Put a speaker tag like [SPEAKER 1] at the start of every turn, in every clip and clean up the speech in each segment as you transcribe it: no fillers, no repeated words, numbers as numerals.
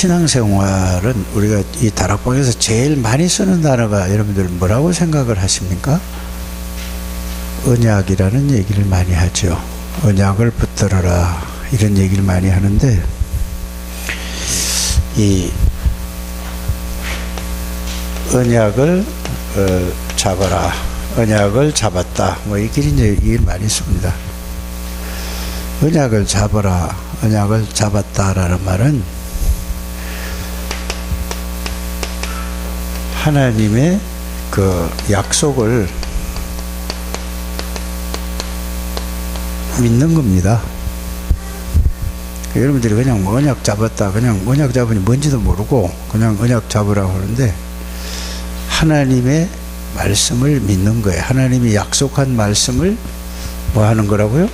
[SPEAKER 1] 신앙생활은 우리가 이 다락방에서 제일 많이 쓰는 단어가 여러분들 뭐라고 생각을 하십니까? 언약이라는 얘기를 많이 하죠. 언약을 붙들어라 이런 얘기를 많이 하는데, 이 언약을 잡아라, 언약을 잡았다, 뭐 이렇게 이제 얘기를 많이 씁니다. 언약을 잡아라, 언약을 잡았다라는 말은 하나님의 그 약속을 믿는 겁니다. 여러분들이 그냥 뭐 언약 잡았다, 그냥 언약 잡으니 뭔지도 모르고 그냥 언약 잡으라고 하는데, 하나님의 말씀을 믿는 거예요. 하나님이 약속한 말씀을 뭐 하는 거라고요?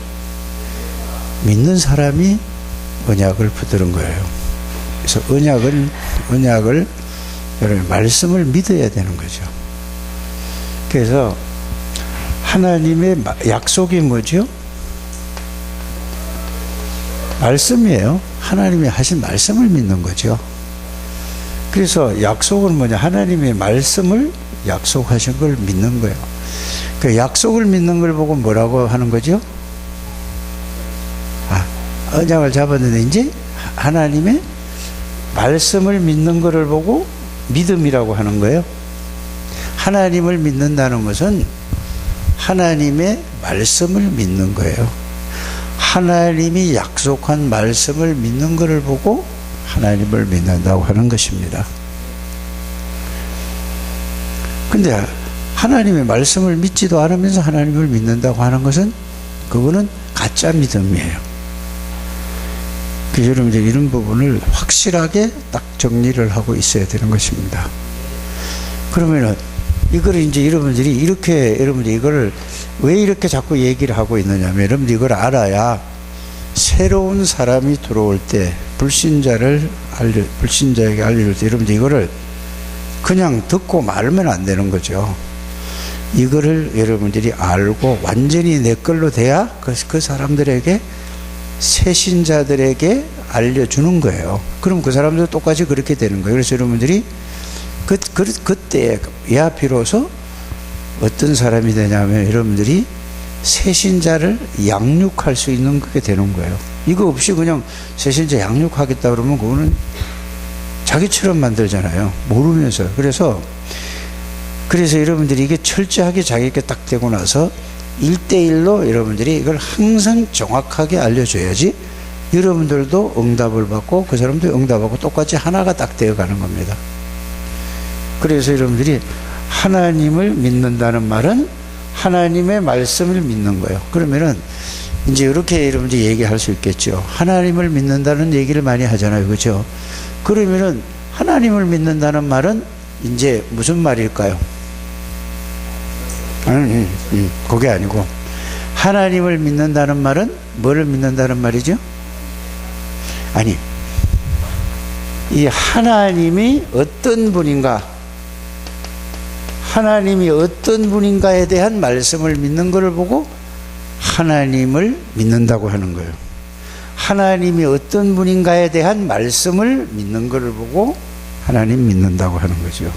[SPEAKER 1] 믿는 사람이 언약을 붙드는 거예요. 그래서 언약을 여러분 말씀을 믿어야 되는 거죠. 그래서 하나님의 약속이 뭐죠? 말씀이에요. 하나님이 하신 말씀을 믿는 거죠. 그래서 약속은 뭐냐? 하나님의 말씀을 약속하신 걸 믿는 거예요. 그 약속을 믿는 걸 보고 뭐라고 하는 거죠? 언약을 잡았는데 이제 하나님의 말씀을 믿는 것을 보고 믿음이라고 하는 거예요. 하나님을 믿는다는 것은 하나님의 말씀을 믿는 거예요. 하나님이 약속한 말씀을 믿는 것을 보고 하나님을 믿는다고 하는 것입니다. 근데 하나님의 말씀을 믿지도 않으면서 하나님을 믿는다고 하는 것은 그거는 가짜 믿음이에요. 그래서 여러분들 이런 부분을 확실하게 딱 정리를 하고 있어야 되는 것입니다. 그러면은 이거를 이제 여러분들이 이거를 왜 이렇게 자꾸 얘기를 하고 있느냐면, 여러분들 이걸 알아야 새로운 사람이 들어올 때 불신자에게 알려줄 때 여러분들 이거를 그냥 듣고 말면 안 되는 거죠. 이거를 여러분들이 알고 완전히 내 걸로 돼야 그 사람들에게, 새 신자들에게 알려주는 거예요. 그럼 그 사람도 똑같이 그렇게 되는 거예요. 그래서 여러분들이 그때야 비로소 어떤 사람이 되냐면, 여러분들이 새 신자를 양육할 수 있는 그게 되는 거예요. 이거 없이 그냥 새 신자 양육하겠다 그러면 그거는 자기처럼 만들잖아요. 모르면서. 그래서 여러분들이 이게 철저하게 자기에게 딱 되고 나서 1대1로 여러분들이 이걸 항상 정확하게 알려줘야지 여러분들도 응답을 받고 그 사람도 응답하고 똑같이 하나가 딱 되어가는 겁니다. 그래서 여러분들이 하나님을 믿는다는 말은 하나님의 말씀을 믿는 거예요. 그러면은 이제 이렇게 여러분들이 얘기할 수 있겠죠. 하나님을 믿는다는 얘기를 많이 하잖아요. 그렇죠? 그러면은 하나님을 믿는다는 말은 이제 무슨 말일까요? 그게 아니고, 하나님을 믿는다는 말은 뭐를 믿는다는 말이죠? 아니, 이 하나님이 어떤 분인가, 하나님이 어떤 분인가에 대한 말씀을 믿는 것을 보고 하나님을 믿는다고 하는 거예요. 하나님이 어떤 분인가에 대한 말씀을 믿는 것을 보고 하나님 믿는다고 하는 거죠.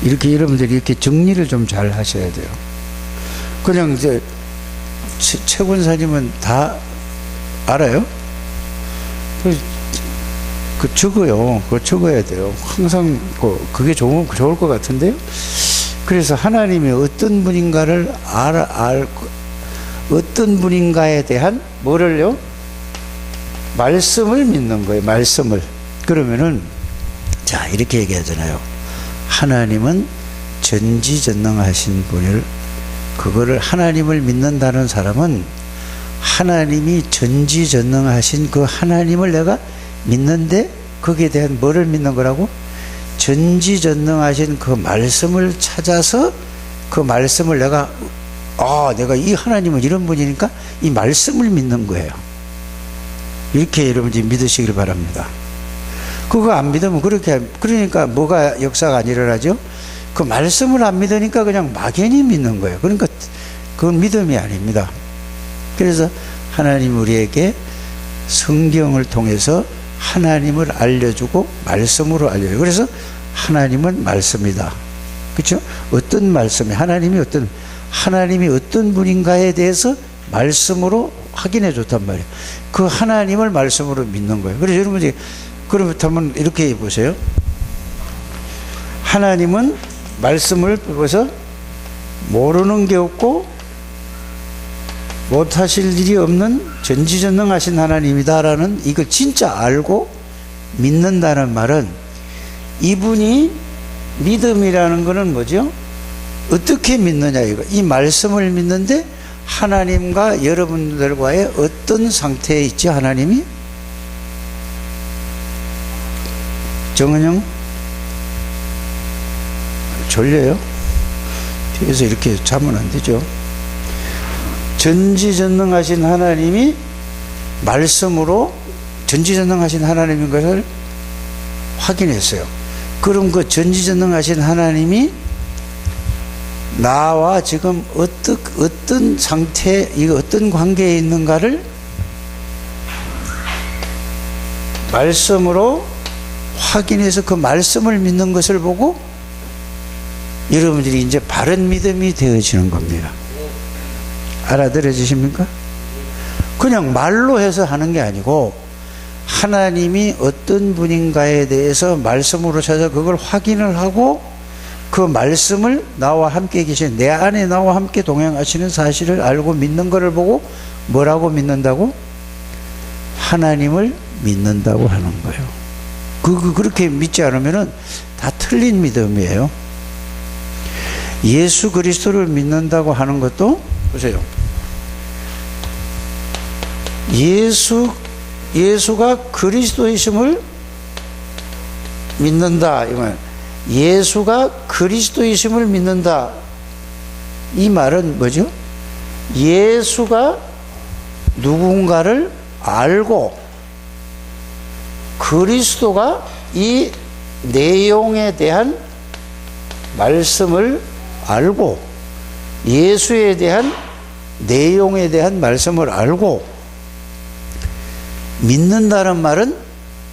[SPEAKER 1] 이렇게 여러분들이 이렇게 정리를 좀 잘 하셔야 돼요. 그냥 이제 최 권사님은 다 알아요? 적어요. 그거 적어야 돼요. 항상 그게 좋을 것 같은데요. 그래서 하나님이 어떤 분인가를 어떤 분인가에 대한 뭐를요? 말씀을 믿는 거예요. 말씀을. 그러면은 자, 이렇게 얘기하잖아요. 하나님은 전지전능하신 분을, 그거를 하나님을 믿는다는 사람은 하나님이 전지전능하신 그 하나님을 내가 믿는데, 거기에 대한 뭐를 믿는 거라고? 전지전능하신 그 말씀을 찾아서 그 말씀을 내가 이 하나님은 이런 분이니까 이 말씀을 믿는 거예요. 이렇게 여러분들이 믿으시길 바랍니다. 그거 안 믿으면 그러니까 뭐가 역사가 안 일어나죠? 그 말씀을 안 믿으니까 그냥 막연히 믿는 거예요. 그러니까 그건 믿음이 아닙니다. 그래서 하나님 우리에게 성경을 통해서 하나님을 알려주고 말씀으로 알려줘요. 그래서 하나님은 말씀이다. 그렇죠? 어떤 말씀이 하나님이 어떤 분인가에 대해서 말씀으로 확인해 줬단 말이에요. 그 하나님을 말씀으로 믿는 거예요. 그래서 여러분들이 그렇다면 이렇게 보세요. 하나님은 말씀을 보고서 모르는 게 없고 못하실 일이 없는 전지전능하신 하나님이다라는 이걸 진짜 알고 믿는다는 말은, 이분이 믿음이라는 거는 뭐죠? 어떻게 믿느냐 이거. 이 말씀을 믿는데 하나님과 여러분들과의 어떤 상태에 있지 하나님이? 정은영? 졸려요? 뒤에서 이렇게 자면 안 되죠. 전지전능하신 하나님이 말씀으로 전지전능하신 하나님인 것을 확인했어요. 그럼 그 전지전능하신 하나님이 나와 지금 어떤 상태, 이거 어떤 관계에 있는가를 말씀으로 확인해서 그 말씀을 믿는 것을 보고 여러분들이 이제 바른 믿음이 되어지는 겁니다. 알아들어지십니까? 그냥 말로 해서 하는 게 아니고 하나님이 어떤 분인가에 대해서 말씀으로 찾아 그걸 확인을 하고 그 말씀을 나와 함께 계신, 내 안에 나와 함께 동행하시는 사실을 알고 믿는 것을 보고 뭐라고 믿는다고? 하나님을 믿는다고 하는 거예요. 그렇게 믿지 않으면은 다 틀린 믿음이에요. 예수 그리스도를 믿는다고 하는 것도 보세요. 예수가 그리스도이심을 믿는다. 이건 예수가 그리스도이심을 믿는다. 이 말은 뭐죠? 예수가 누군가를 알고 그리스도가 이 내용에 대한 말씀을 알고 예수에 대한 내용에 대한 말씀을 알고 믿는다는 말은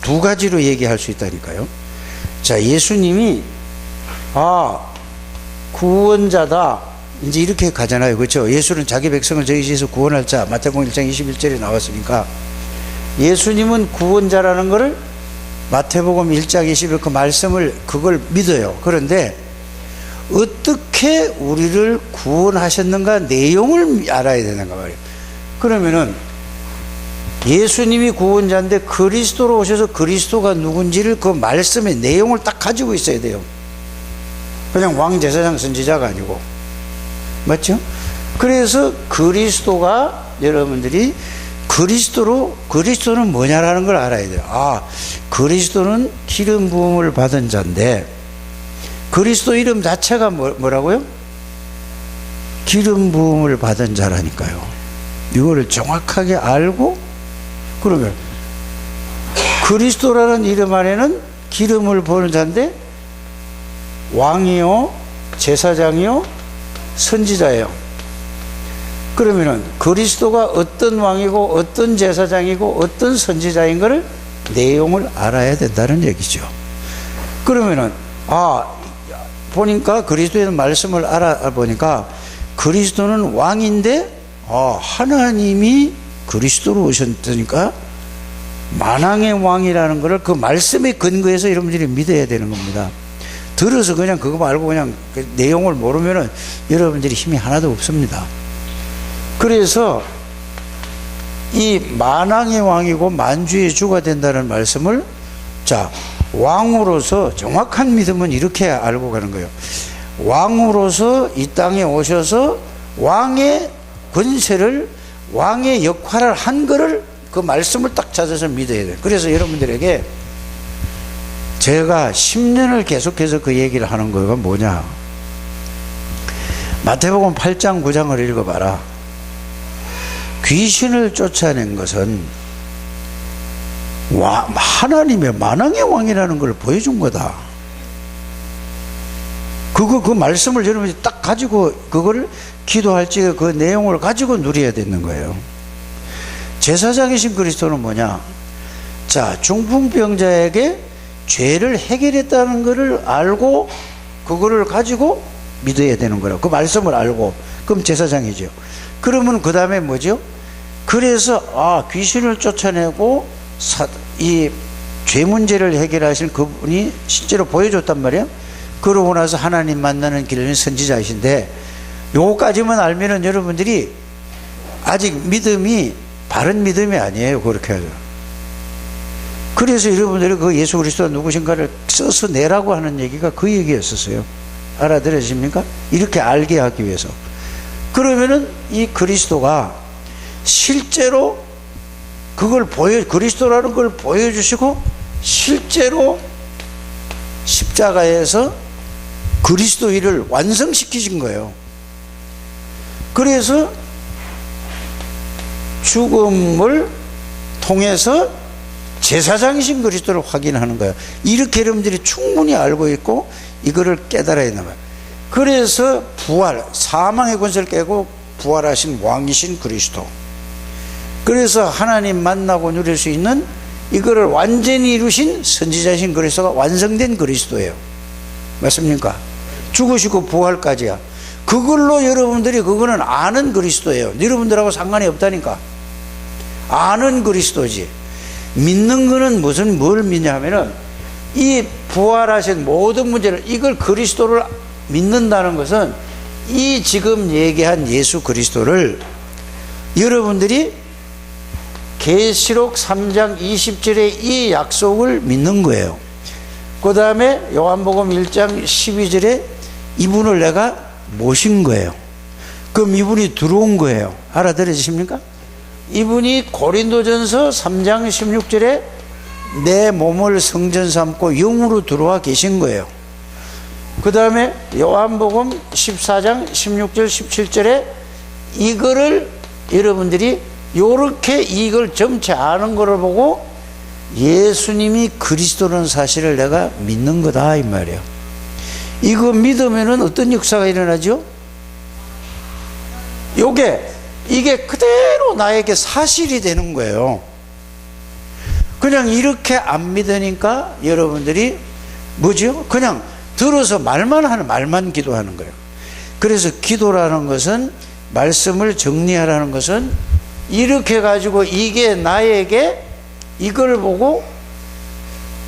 [SPEAKER 1] 두 가지로 얘기할 수 있다니까요. 자, 예수님이 구원자다 이제 이렇게 가잖아요. 그렇죠? 예수는 자기 백성을 저희 시에서 구원할 자, 마태복음 1장 21절에 나왔으니까 예수님은 구원자라는 것을 마태복음 1장 21절 그 말씀을 그걸 믿어요. 그런데 어떻게 우리를 구원하셨는가 내용을 알아야 되는가 말이에요. 그러면은 예수님이 구원자인데 그리스도로 오셔서 그리스도가 누군지를 그 말씀의 내용을 딱 가지고 있어야 돼요. 그냥 왕, 제사장, 선지자가 아니고. 맞죠? 그래서 그리스도가 여러분들이 그리스도는 뭐냐라는 걸 알아야 돼요. 그리스도는 기름 부음을 받은 자인데 그리스도 이름 자체가 뭐라고요? 기름 부음을 받은 자라니까요. 이거를 정확하게 알고 그러면 그리스도라는 이름 안에는 기름을 부은 자인데 왕이요, 제사장이요, 선지자예요. 그러면은 그리스도가 어떤 왕이고 어떤 제사장이고 어떤 선지자인 것을 내용을 알아야 된다는 얘기죠. 그러면은 보니까 그리스도의 말씀을 알아보니까 그리스도는 왕인데 하나님이 그리스도로 오셨으니까 만왕의 왕이라는 것을 그 말씀에 근거해서 여러분들이 믿어야 되는 겁니다. 들어서 그냥 그거 말고 그냥 그 내용을 모르면은 여러분들이 힘이 하나도 없습니다. 그래서 이 만왕의 왕이고 만주의 주가 된다는 말씀을 왕으로서 정확한 믿음은 이렇게 알고 가는 거예요. 왕으로서 이 땅에 오셔서 왕의 권세를 왕의 역할을 한 거를 그 말씀을 딱 찾아서 믿어야 돼요. 그래서 여러분들에게 제가 10년을 계속해서 그 얘기를 하는 거가 뭐냐, 마태복음 8장 9장을 읽어봐라. 귀신을 쫓아낸 것은 하나님의 만왕의 왕이라는 걸 보여준 거다. 그 말씀을 여러분이 딱 가지고 그걸 기도할 적에 그 내용을 가지고 누려야 되는 거예요. 제사장이신 그리스도는 뭐냐? 자, 중풍병자에게 죄를 해결했다는 것을 알고 그거를 가지고 믿어야 되는 거라고. 그 말씀을 알고. 그럼 제사장이죠. 그러면 그 다음에 뭐죠? 그래서 귀신을 쫓아내고 이 죄 문제를 해결하신 그분이 실제로 보여줬단 말이에요. 그러고 나서 하나님 만나는 길은 선지자이신데, 요거까지만 알면은 여러분들이 아직 믿음이 바른 믿음이 아니에요. 그렇게 하죠. 그래서 여러분들이 그 예수 그리스도가 누구신가를 써서 내라고 하는 얘기가 그 얘기였었어요. 알아들으십니까? 이렇게 알게 하기 위해서. 그러면은 이 그리스도가 실제로 그걸 그리스도라는 걸 보여주시고, 실제로 십자가에서 그리스도 일을 완성시키신 거예요. 그래서 죽음을 통해서 제사장이신 그리스도를 확인하는 거예요. 이렇게 여러분들이 충분히 알고 있고 이거를 깨달아야 되는 거예요. 그래서 부활, 사망의 권세를 깨고 부활하신 왕이신 그리스도, 그래서 하나님 만나고 누릴 수 있는 이거를 완전히 이루신 선지자신 그리스도가 완성된 그리스도예요. 맞습니까? 죽으시고 부활까지야. 그걸로 여러분들이 그거는 아는 그리스도예요. 여러분들하고 상관이 없다니까. 아는 그리스도지. 믿는 거는 뭘 믿냐 하면은 이 부활하신 모든 문제를, 이걸 그리스도를 믿는다는 것은 이 지금 얘기한 예수 그리스도를 여러분들이 계시록 3장 20절의 이 약속을 믿는 거예요. 그 다음에 요한복음 1장 12절에 이분을 내가 모신 거예요. 그럼 이분이 들어온 거예요. 알아들으십니까? 이분이 고린도전서 3장 16절에 내 몸을 성전 삼고 영으로 들어와 계신 거예요. 그 다음에 요한복음 14장 16절 17절에 이거를 여러분들이 요렇게 이걸 점치 아는 거를 보고 예수님이 그리스도라는 사실을 내가 믿는 거다 이 말이에요. 이거 믿으면은 어떤 역사가 일어나죠? 이게 그대로 나에게 사실이 되는 거예요. 그냥 이렇게 안 믿으니까 여러분들이 뭐죠? 그냥 들어서 말만 기도하는 거예요. 그래서 기도라는 것은, 말씀을 정리하라는 것은 이렇게 가지고 이게 나에게 이걸 보고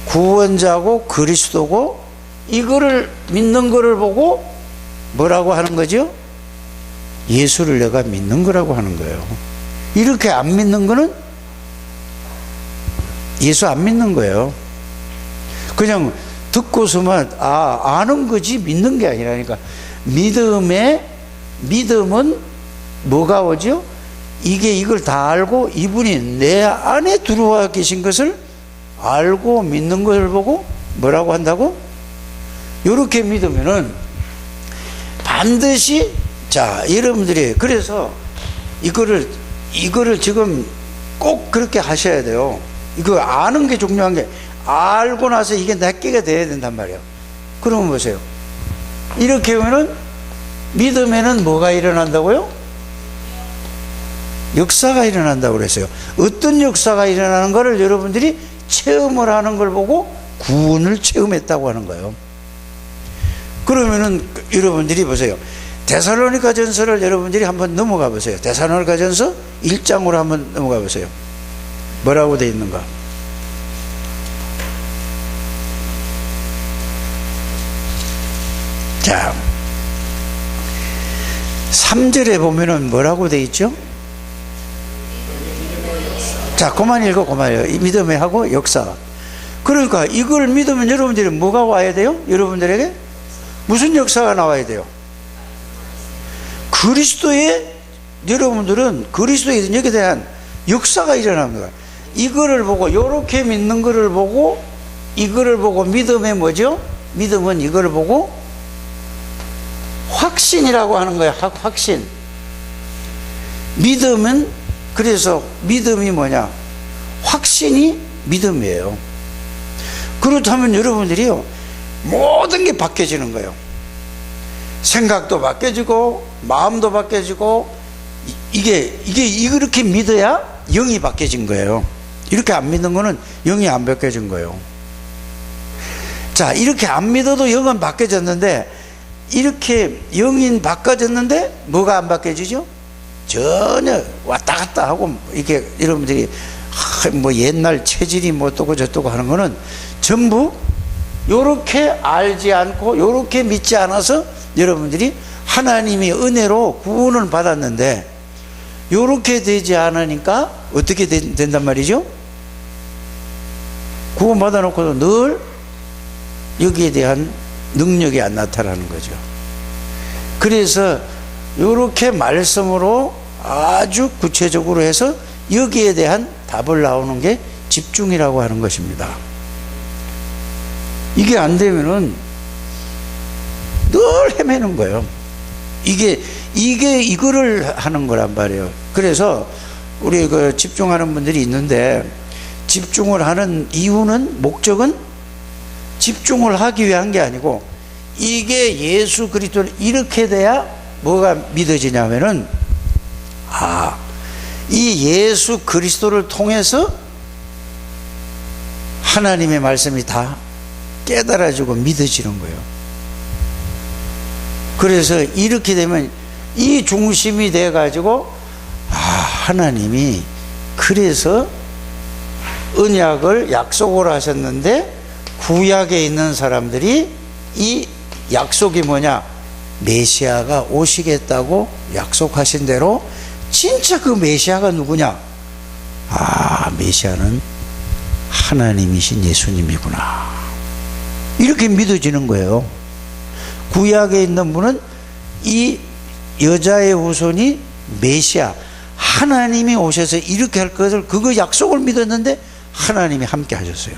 [SPEAKER 1] 구원자고 그리스도고 이거를 믿는 거를 보고 뭐라고 하는 거죠? 예수를 내가 믿는 거라고 하는 거예요. 이렇게 안 믿는 거는 예수 안 믿는 거예요. 그냥 듣고서만 아는 거지 믿는 게 아니라니까. 믿음은 뭐가 오죠? 이걸 다 알고 이분이 내 안에 들어와 계신 것을 알고 믿는 것을 보고 뭐라고 한다고? 이렇게 믿으면은 반드시, 자, 여러분들이 그래서 이거를 지금 꼭 그렇게 하셔야 돼요. 이거 아는 게 중요한 게, 알고 나서 이게 내게가 돼야 된단 말이에요. 그러면 보세요. 이렇게 하면은 믿으면은 뭐가 일어난다고요? 역사가 일어난다고 그랬어요. 어떤 역사가 일어나는 것을 여러분들이 체험을 하는 걸 보고 구원을 체험했다고 하는 거예요. 그러면은 여러분들이 보세요. 데살로니가 전서를 여러분들이 한번 넘어가 보세요. 데살로니가 전서 1장으로 한번 넘어가 보세요. 뭐라고 되어 있는가? 자, 3절에 보면은 뭐라고 되어 있죠? 자, 그만 읽어. 믿음에 하고 역사. 그러니까 이걸 믿으면 여러분들이 뭐가 와야 돼요? 여러분들에게 무슨 역사가 나와야 돼요? 여러분들은 그리스도의 여기에 대한 역사가 일어납니다. 이거를 보고, 요렇게 믿는 거를 보고, 이거를 보고 믿음의 뭐죠? 믿음은 이거를 보고 확신이라고 하는 거예요. 확신. 믿음은, 그래서 믿음이 뭐냐? 확신이 믿음이에요. 그렇다면 여러분들이요, 모든 게 바뀌어지는 거예요. 생각도 바뀌어지고 마음도 바뀌어지고, 이게 이렇게 믿어야 영이 바뀌어진 거예요. 이렇게 안 믿는 거는 영이 안 바뀌어진 거예요. 자, 이렇게 안 믿어도 영은 바뀌어졌는데, 이렇게 영이 바뀌어졌는데 뭐가 안 바뀌어지죠? 전혀 왔다 갔다 하고, 이렇게 여러분들이 뭐 옛날 체질이 뭐 어떠고 저떠고 하는 거는 전부 요렇게 알지 않고 요렇게 믿지 않아서 여러분들이 하나님의 은혜로 구원을 받았는데, 요렇게 되지 않으니까 어떻게 된단 말이죠? 구원 받아놓고도 늘 여기에 대한 능력이 안 나타나는 거죠. 그래서 요렇게 말씀으로 아주 구체적으로 해서 여기에 대한 답을 나오는 게 집중이라고 하는 것입니다. 이게 안 되면은 늘 헤매는 거예요. 이거를 하는 거란 말이에요. 그래서 우리 그 집중하는 분들이 있는데, 집중을 하는 이유는, 목적은 집중을 하기 위한 게 아니고, 이게 예수 그리스도를 이렇게 돼야 뭐가 믿어지냐면은, 이 예수 그리스도를 통해서 하나님의 말씀이 다 깨달아지고 믿어지는 거예요. 그래서 이렇게 되면 이 중심이 돼 가지고, 하나님이 그래서 언약을 약속을 하셨는데, 구약에 있는 사람들이 이 약속이 뭐냐, 메시아가 오시겠다고 약속하신 대로 진짜 그 메시아가 누구냐, 메시아는 하나님이신 예수님이구나, 이렇게 믿어지는 거예요. 구약에 있는 분은 이 여자의 후손이 메시아, 하나님이 오셔서 이렇게 할 것을, 그거 약속을 믿었는데 하나님이 함께 하셨어요.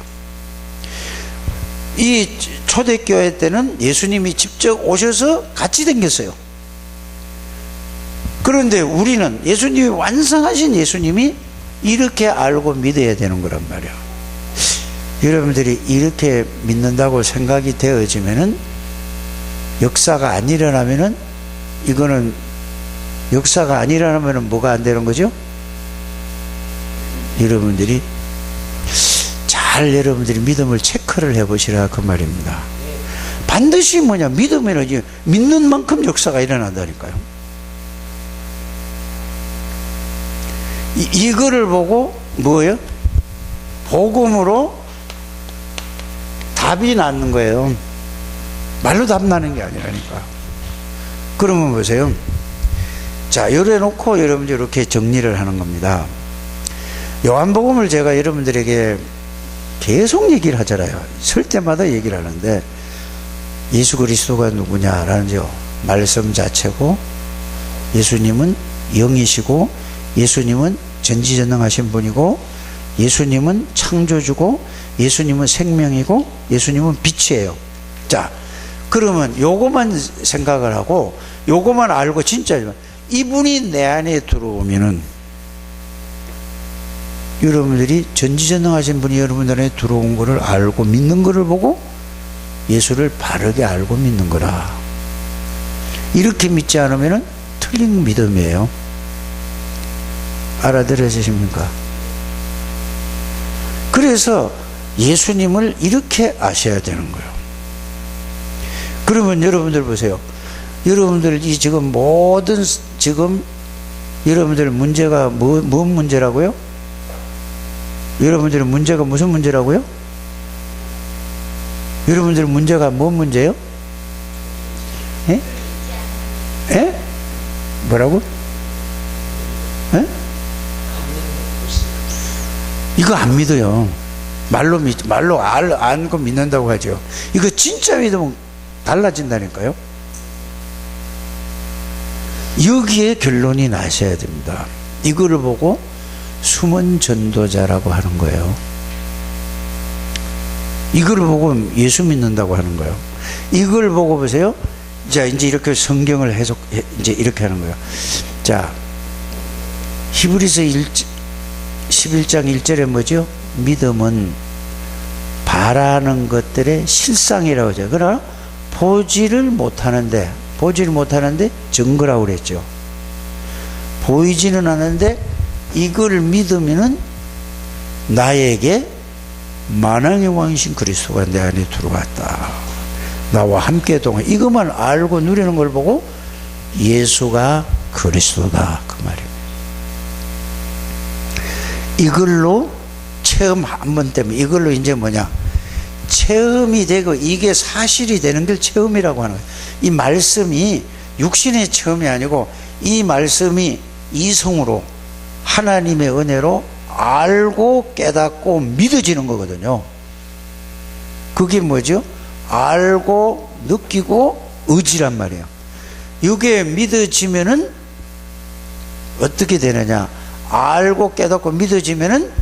[SPEAKER 1] 이 초대교회 때는 예수님이 직접 오셔서 같이 다녔어요. 그런데 우리는 예수님이 완성하신 예수님이 이렇게 알고 믿어야 되는 거란 말이에요. 여러분들이 이렇게 믿는다고 생각이 되어지면은, 역사가 안 일어나면은, 이거는 역사가 안 일어나면은 뭐가 안 되는 거죠? 여러분들이 여러분들이 믿음을 체크를 해보시라 그 말입니다. 반드시 뭐냐, 믿으면 믿는 만큼 역사가 일어난다니까요. 이거를 보고 뭐예요? 복음으로 답이 나는 거예요. 말로 답 나는 게 아니라니까. 그러면 보세요. 자, 요래 놓고 여러분들 이렇게 정리를 하는 겁니다. 요한복음을 제가 여러분들에게 계속 얘기를 하잖아요. 설 때마다 얘기를 하는데, 예수 그리스도가 누구냐라는 말씀 자체고, 예수님은 영이시고, 예수님은 전지전능하신 분이고, 예수님은 창조주고, 예수님은 생명이고, 예수님은 빛이에요. 자, 그러면 요거만 생각을 하고 요거만 알고, 진짜 이분이 내 안에 들어오면은 여러분들이 전지전능하신 분이 여러분들 안에 들어온 거를 알고 믿는 거를 보고 예수를 바르게 알고 믿는 거라. 이렇게 믿지 않으면 틀린 믿음이에요. 알아들으십니까? 그래서 예수님을 이렇게 아셔야 되는 거예요. 그러면 여러분들 보세요. 여러분들이 지금 모든, 지금 여러분들 문제가 뭔 문제라고요? 여러분들의 문제가 무슨 문제라고요? 여러분들 문제가 뭔 문제예요? 예? 예? 뭐라고? 예? 이거 안 믿어요. 말로 안고 믿는다고 하죠. 이거 진짜 믿으면 달라진다니까요. 여기에 결론이 나셔야 됩니다. 이거를 보고 숨은 전도자라고 하는 거예요. 이걸 보고 예수 믿는다고 하는 거예요. 이걸 보고 보세요. 자, 이제 이렇게 성경을 이제 이렇게 하는 거예요. 자, 히브리서 11장 1절에 뭐죠? 믿음은 바라는 것들의 실상이라고 하죠. 그러나 보지를 못하는데 증거라고 그랬죠. 보이지는 않는데 이걸 믿으면은 나에게 만왕의 왕이신 그리스도가 내 안에 들어왔다. 나와 함께 동행. 이것만 알고 누리는 걸 보고 예수가 그리스도다 그 말이에요. 이걸로 체험 한 번 때문에 이걸로 이제 뭐냐, 체험이 되고 이게 사실이 되는 걸 체험이라고 하는 거예요. 이 말씀이 육신의 체험이 아니고 이 말씀이 이성으로 하나님의 은혜로 알고 깨닫고 믿어지는 거거든요. 그게 뭐죠? 알고 느끼고 의지란 말이에요. 이게 믿어지면은 어떻게 되느냐, 알고 깨닫고 믿어지면은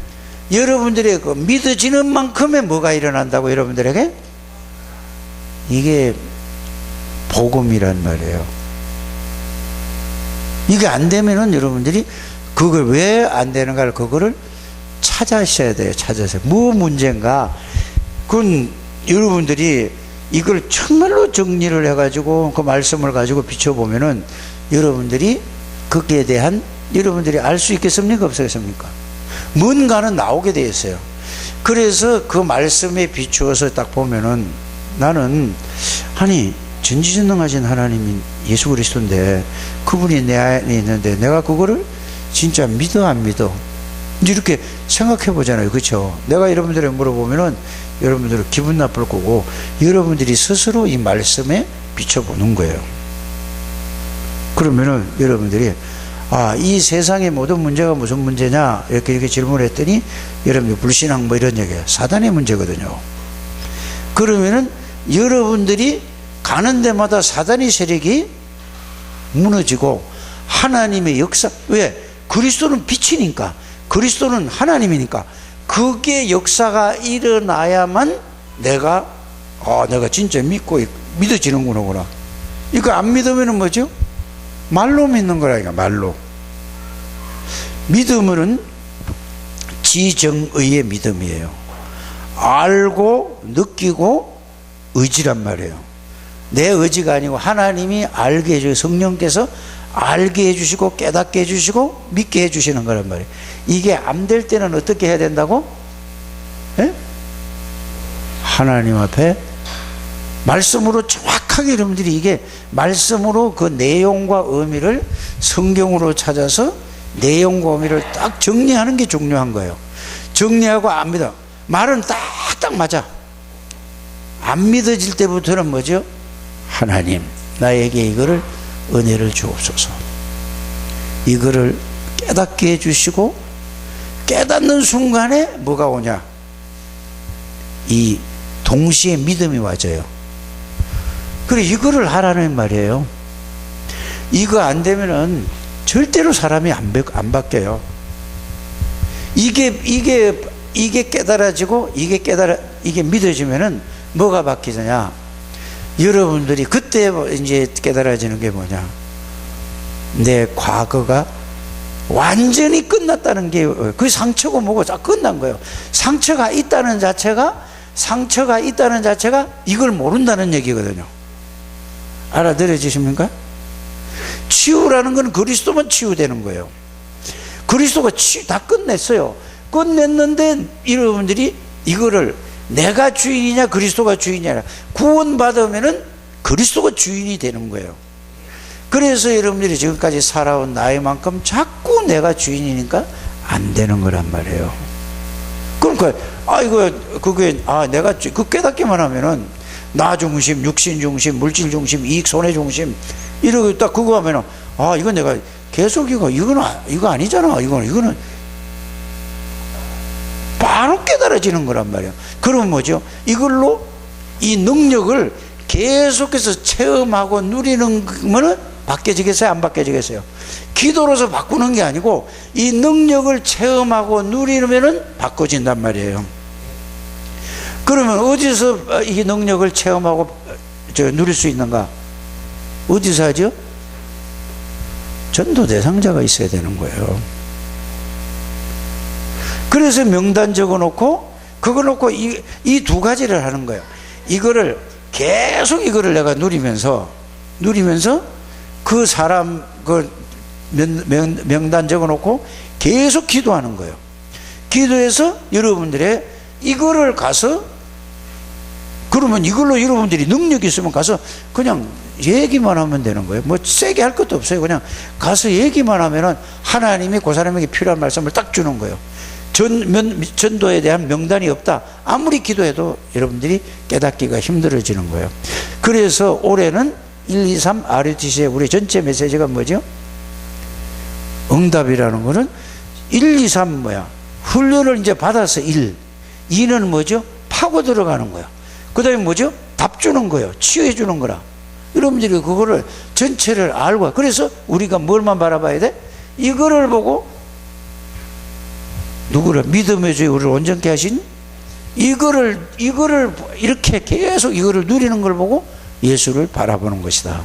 [SPEAKER 1] 여러분들의 그 믿어지는 만큼의 뭐가 일어난다고 여러분들에게? 이게 복음이란 말이에요. 이게 안 되면은 여러분들이 그걸 왜 안 되는가를 그거를 찾아셔야 돼요. 찾아서 뭐 문제인가. 그건 여러분들이 이걸 정말로 정리를 해가지고 그 말씀을 가지고 비춰보면은 여러분들이 거기에 대한 여러분들이 알 수 있겠습니까? 없겠습니까? 뭔가는 나오게 되어 있어요. 그래서 그 말씀에 비추어서 딱 보면은 나는 아니 전지전능하신 하나님인 예수 그리스도인데 그분이 내 안에 있는데 내가 그거를 진짜 믿어 안 믿어? 이렇게 생각해 보잖아요. 그렇죠? 내가 여러분들에게 물어보면은 여러분들은 기분 나쁠 거고 여러분들이 스스로 이 말씀에 비춰보는 거예요. 그러면은 여러분들이 이 세상의 모든 문제가 무슨 문제냐 이렇게 질문을 했더니 여러분들 불신앙 뭐 이런 얘기예요. 사단의 문제거든요. 그러면은 여러분들이 가는 데마다 사단의 세력이 무너지고 하나님의 역사, 왜? 그리스도는 빛이니까, 그리스도는 하나님이니까 그게 역사가 일어나야만 내가 진짜 믿어지는구나. 이거 안 믿으면 뭐죠? 말로 믿는 거라니까. 말로. 믿음은 지정의의 믿음이에요. 알고 느끼고 의지란 말이에요. 내 의지가 아니고 하나님이 알게 해주고 성령께서 알게 해주시고 깨닫게 해주시고 믿게 해주시는 거란 말이에요. 이게 안 될 때는 어떻게 해야 된다고? 예? 하나님 앞에 말씀으로 정확하게 여러분들이 이게 말씀으로 그 내용과 의미를 성경으로 찾아서 내용과 의미를 딱 정리하는 게 중요한 거예요. 정리하고 안 믿어. 말은 딱 맞아. 안 믿어질 때부터는 뭐죠? 하나님, 나에게 이거를 은혜를 주옵소서. 이거를 깨닫게 해주시고 깨닫는 순간에 뭐가 오냐? 이 동시에 믿음이 와져요. 그래 이거를 하라는 말이에요. 이거 안 되면은 절대로 사람이 안 바뀌어요. 이게 깨달아지고 이게 믿어지면은 뭐가 바뀌느냐? 여러분들이 그때 이제 깨달아지는 게 뭐냐? 내 과거가 완전히 끝났다는 게 그 상처고 뭐고 다 끝난 거예요. 상처가 있다는 자체가 이걸 모른다는 얘기거든요. 알아들어지십니까? 치유라는 건 그리스도만 치유되는 거예요. 그리스도가 다 끝냈어요. 끝냈는데 여러분들이 이거를 내가 주인이냐 그리스도가 주인이냐, 구원받으면은 그리스도가 주인이 되는 거예요. 그래서 여러분들이 지금까지 살아온 나이만큼 자꾸 내가 주인이니까 안 되는 거란 말이에요. 그러니까 내가 그 깨닫기만 하면은 나 중심, 육신 중심, 물질 중심, 이익 손해 중심 이러고 딱 그거 하면은 이건 내가 계속 이거 아니잖아. 이거는 바로 깨달아지는 거란 말이에요. 그러면 뭐죠? 이걸로 이 능력을 계속해서 체험하고 누리는 거는 바뀌어지겠어요? 안 바뀌어지겠어요? 기도로서 바꾸는 게 아니고 이 능력을 체험하고 누리면은 바꿔진단 말이에요. 그러면 어디서 이 능력을 체험하고 누릴 수 있는가? 어디서 하죠? 전도 대상자가 있어야 되는 거예요. 그래서 명단 적어놓고 그거 놓고 이 두 가지를 하는 거예요. 이거를 계속 내가 누리면서 그 사람 그 명단 적어놓고 계속 기도하는 거예요. 기도해서 여러분들의 이거를 가서, 그러면 이걸로 여러분들이 능력이 있으면 가서 그냥 얘기만 하면 되는 거예요. 뭐 세게 할 것도 없어요. 그냥 가서 얘기만 하면은 하나님이 그 사람에게 필요한 말씀을 딱 주는 거예요. 전도에 대한 명단이 없다. 아무리 기도해도 여러분들이 깨닫기가 힘들어지는 거예요. 그래서 올해는 1, 2, 3 RUTC의 우리 전체 메시지가 뭐죠? 응답이라는 거는 1, 2, 3 뭐야? 훈련을 이제 받아서 1. 2는 뭐죠? 파고 들어가는 거야. 그 다음에 뭐죠? 답 주는 거예요. 치유해 주는 거라. 여러분들이 그거를 전체를 알고, 그래서 우리가 뭘만 바라봐야 돼? 이거를 보고, 누구를? 믿음의 주에 우리를 온전케 하신 이거를 이렇게 계속 이거를 누리는 걸 보고 예수를 바라보는 것이다.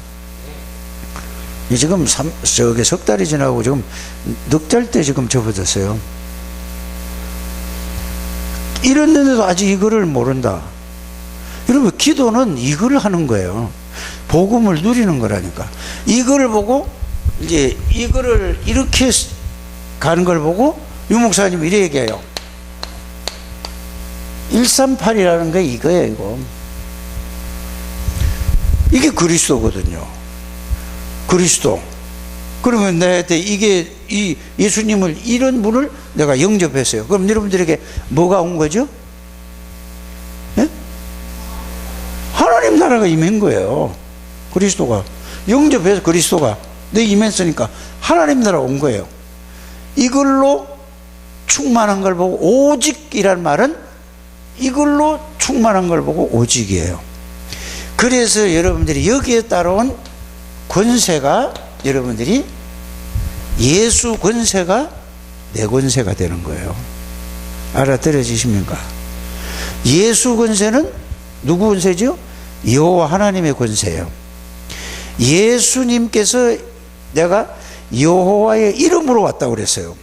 [SPEAKER 1] 지금 저기 석 달이 지나고 지금 넉달 때 지금 접어졌어요. 이랬는데도 아직 이거를 모른다. 여러분, 기도는 이거를 하는 거예요. 복음을 누리는 거라니까. 이거를 보고 이제 이거를 이렇게 가는 걸 보고 유 목사님이 이래 얘기해요. 138이라는 게 이거예요. 이거. 이게 그리스도거든요. 그리스도. 그러면 내한테 이게 이 예수님을, 이런 분을 내가 영접했어요. 그럼 여러분들에게 뭐가 온 거죠? 예? 하나님 나라가 임한 거예요. 그리스도가 영접해서 그리스도가 내 임했으니까 하나님 나라 온 거예요. 이걸로 충만한 걸 보고, 오직이란 말은 이걸로 충만한 걸 보고 오직이에요. 그래서 여러분들이 여기에 따라온 권세가, 여러분들이 예수 권세가 내 권세가 되는 거예요. 알아들어지십니까? 예수 권세는 누구 권세죠? 여호와 하나님의 권세예요. 예수님께서 내가 여호와의 이름으로 왔다고 그랬어요.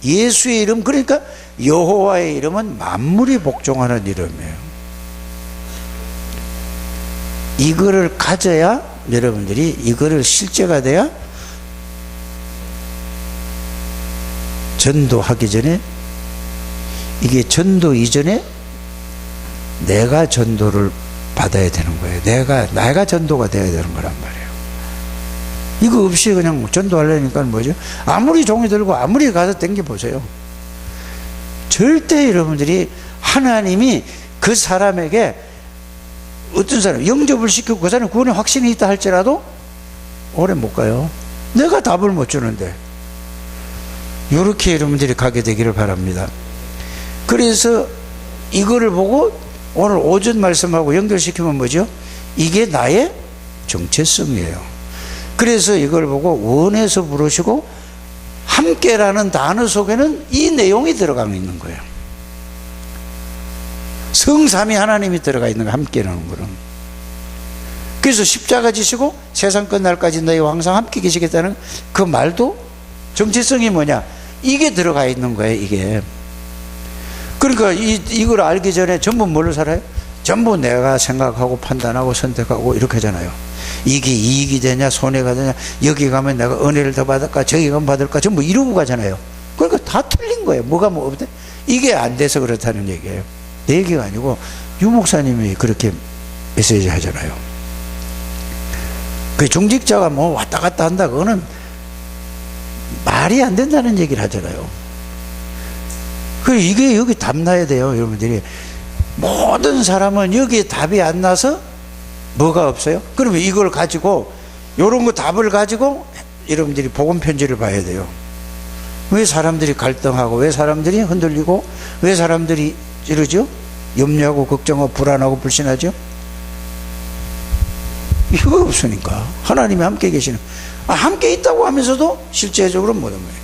[SPEAKER 1] 예수의 이름, 그러니까 여호와의 이름은 만물이 복종하는 이름이에요. 이거를 가져야, 여러분들이 이거를 실제가 돼야 전도하기 전에, 이게 전도 이전에 내가 전도를 받아야 되는 거예요. 내가 전도가 돼야 되는 거란 말이에요. 이거 없이 그냥 전도하려니까 뭐죠? 아무리 종이 들고 아무리 가서 땡겨보세요. 절대 여러분들이 하나님이 그 사람에게, 어떤 사람 영접을 시키고 그 사람 구원의 확신이 있다 할지라도 오래 못 가요. 내가 답을 못 주는데. 이렇게 여러분들이 가게 되기를 바랍니다. 그래서 이거를 보고 오늘 오전 말씀하고 연결시키면 뭐죠? 이게 나의 정체성이에요. 그래서 이걸 보고 원에서 부르시고 함께라는 단어 속에는 이 내용이 들어가 있는 거예요. 성삼위 하나님이 들어가 있는 거, 함께라는 거는. 그래서 십자가 지시고 세상 끝날까지 너희와 항상 함께 계시겠다는 그 말도 정체성이 뭐냐? 이게 들어가 있는 거예요, 이게. 그러니까 이걸 알기 전에 전부 뭘로 살아요? 전부 내가 생각하고 판단하고 선택하고 이렇게 하잖아요. 이게 이익이 되냐 손해가 되냐, 여기 가면 내가 은혜를 더 받을까 저기 가면 받을까, 전부 이러고 가잖아요. 그러니까 다 틀린 거예요. 뭐가 뭐 없대? 이게 안 돼서 그렇다는 얘기예요. 내 얘기가 아니고 유 목사님이 그렇게 메시지 하잖아요. 그 중직자가 뭐 왔다 갔다 한다, 그거는 말이 안 된다는 얘기를 하잖아요. 그 이게 여기 답 나야 돼요. 여러분들이 모든 사람은 여기에 답이 안 나서 뭐가 없어요? 그러면 이걸 가지고, 요런 거 답을 가지고 여러분들이 복음 편지를 봐야 돼요. 왜 사람들이 갈등하고, 왜 사람들이 흔들리고, 왜 사람들이 이러죠? 염려하고 걱정하고 불안하고 불신하죠? 이거 없으니까. 하나님이 함께 계시는, 함께 있다고 하면서도 실제적으로 못한 거예요.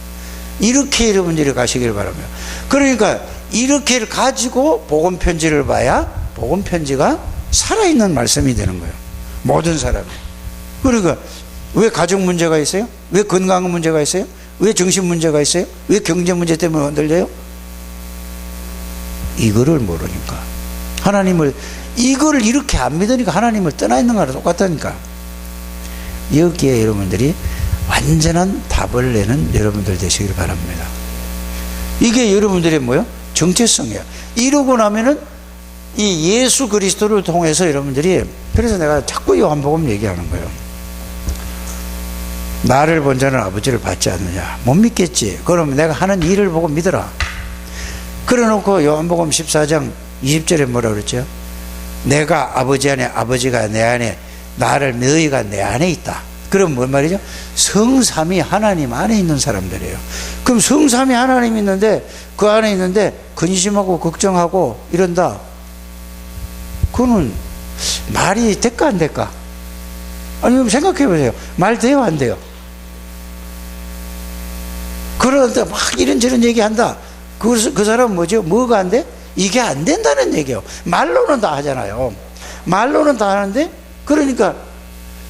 [SPEAKER 1] 이렇게 여러분들이 가시길 바랍니다. 그러니까 이렇게 가지고 복음 편지를 봐야 복음 편지가 살아있는 말씀이 되는 거예요. 모든 사람이. 그러니까 왜 가정 문제가 있어요? 왜 건강 문제가 있어요? 왜 정신 문제가 있어요? 왜 경제 문제 때문에 흔들려요? 이거를 모르니까. 하나님을, 이거를 이렇게 안 믿으니까 하나님을 떠나 있는 거랑 똑같다니까. 여기에 여러분들이 완전한 답을 내는 여러분들 되시길 바랍니다. 이게 여러분들의 뭐요? 정체성이에요. 이러고 나면은 이 예수 그리스도를 통해서 여러분들이, 그래서 내가 자꾸 요한복음 얘기하는 거예요. 나를 본 자는 아버지를 받지 않느냐. 못 믿겠지. 그러면 내가 하는 일을 보고 믿어라. 그래 놓고 요한복음 14장 20절에 뭐라 그랬죠? 내가 아버지 안에, 아버지가 내 안에, 나를, 너희가 내 안에 있다. 그럼 뭔 말이죠? 성삼위 하나님 안에 있는 사람들이에요. 그럼 성삼위 하나님 있는데, 그 안에 있는데 근심하고 걱정하고 이런다. 그거는 말이 될까 안 될까? 아니, 그럼 생각해 보세요. 말 돼요 안 돼요? 그런데 막 이런저런 얘기한다. 그 사람은 뭐죠? 뭐가 안 돼? 이게 안 된다는 얘기예요. 말로는 다 하잖아요. 말로는 다 하는데, 그러니까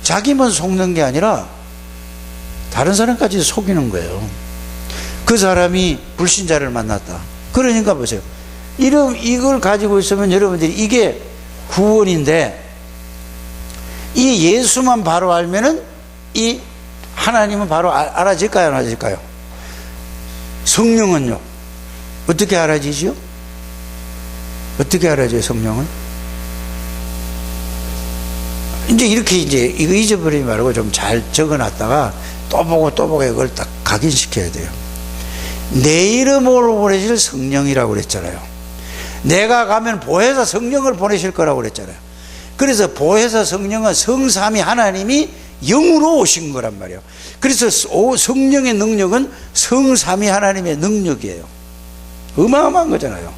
[SPEAKER 1] 자기만 속는 게 아니라 다른 사람까지 속이는 거예요. 그 사람이 불신자를 만났다. 그러니까 보세요. 이걸 가지고 있으면 여러분들이 이게 구원인데, 이 예수만 바로 알면은 이 하나님은 바로 알아질까요, 안 알아질까요? 성령은요? 어떻게 알아지죠? 어떻게 알아져요, 성령은? 이렇게 이거 잊어버리지 말고 좀 잘 적어놨다가 또 보고 이걸 딱 각인시켜야 돼요. 내 이름으로 보내실 성령이라고 그랬잖아요. 내가 가면 보혜사 성령을 보내실 거라고 그랬잖아요. 그래서 보혜사 성령은 성삼위 하나님이 영으로 오신 거란 말이에요. 그래서 성령의 능력은 성삼위 하나님의 능력이에요. 어마어마한 거잖아요.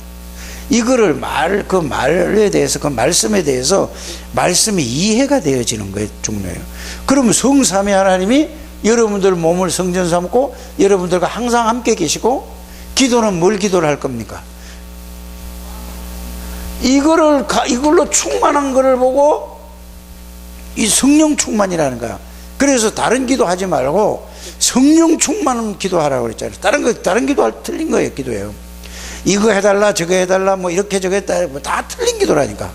[SPEAKER 1] 이거를 그 말에 대해서, 그 말씀에 대해서 말씀이 이해가 되어지는 거예요. 중요해요. 그러면 성삼위 하나님이 여러분들 몸을 성전 삼고 여러분들과 항상 함께 계시고, 기도는 뭘 기도를 할 겁니까? 이걸로 충만한 거를 보고 이 성령 충만이라는 거야. 그래서 다른 기도 하지 말고 성령 충만 기도하라고 그랬잖아요. 다른 기도 틀린 거예요. 기도예요. 이거 해달라 저거 해달라 뭐 이렇게 저거 했다 뭐 다 틀린 기도라니까.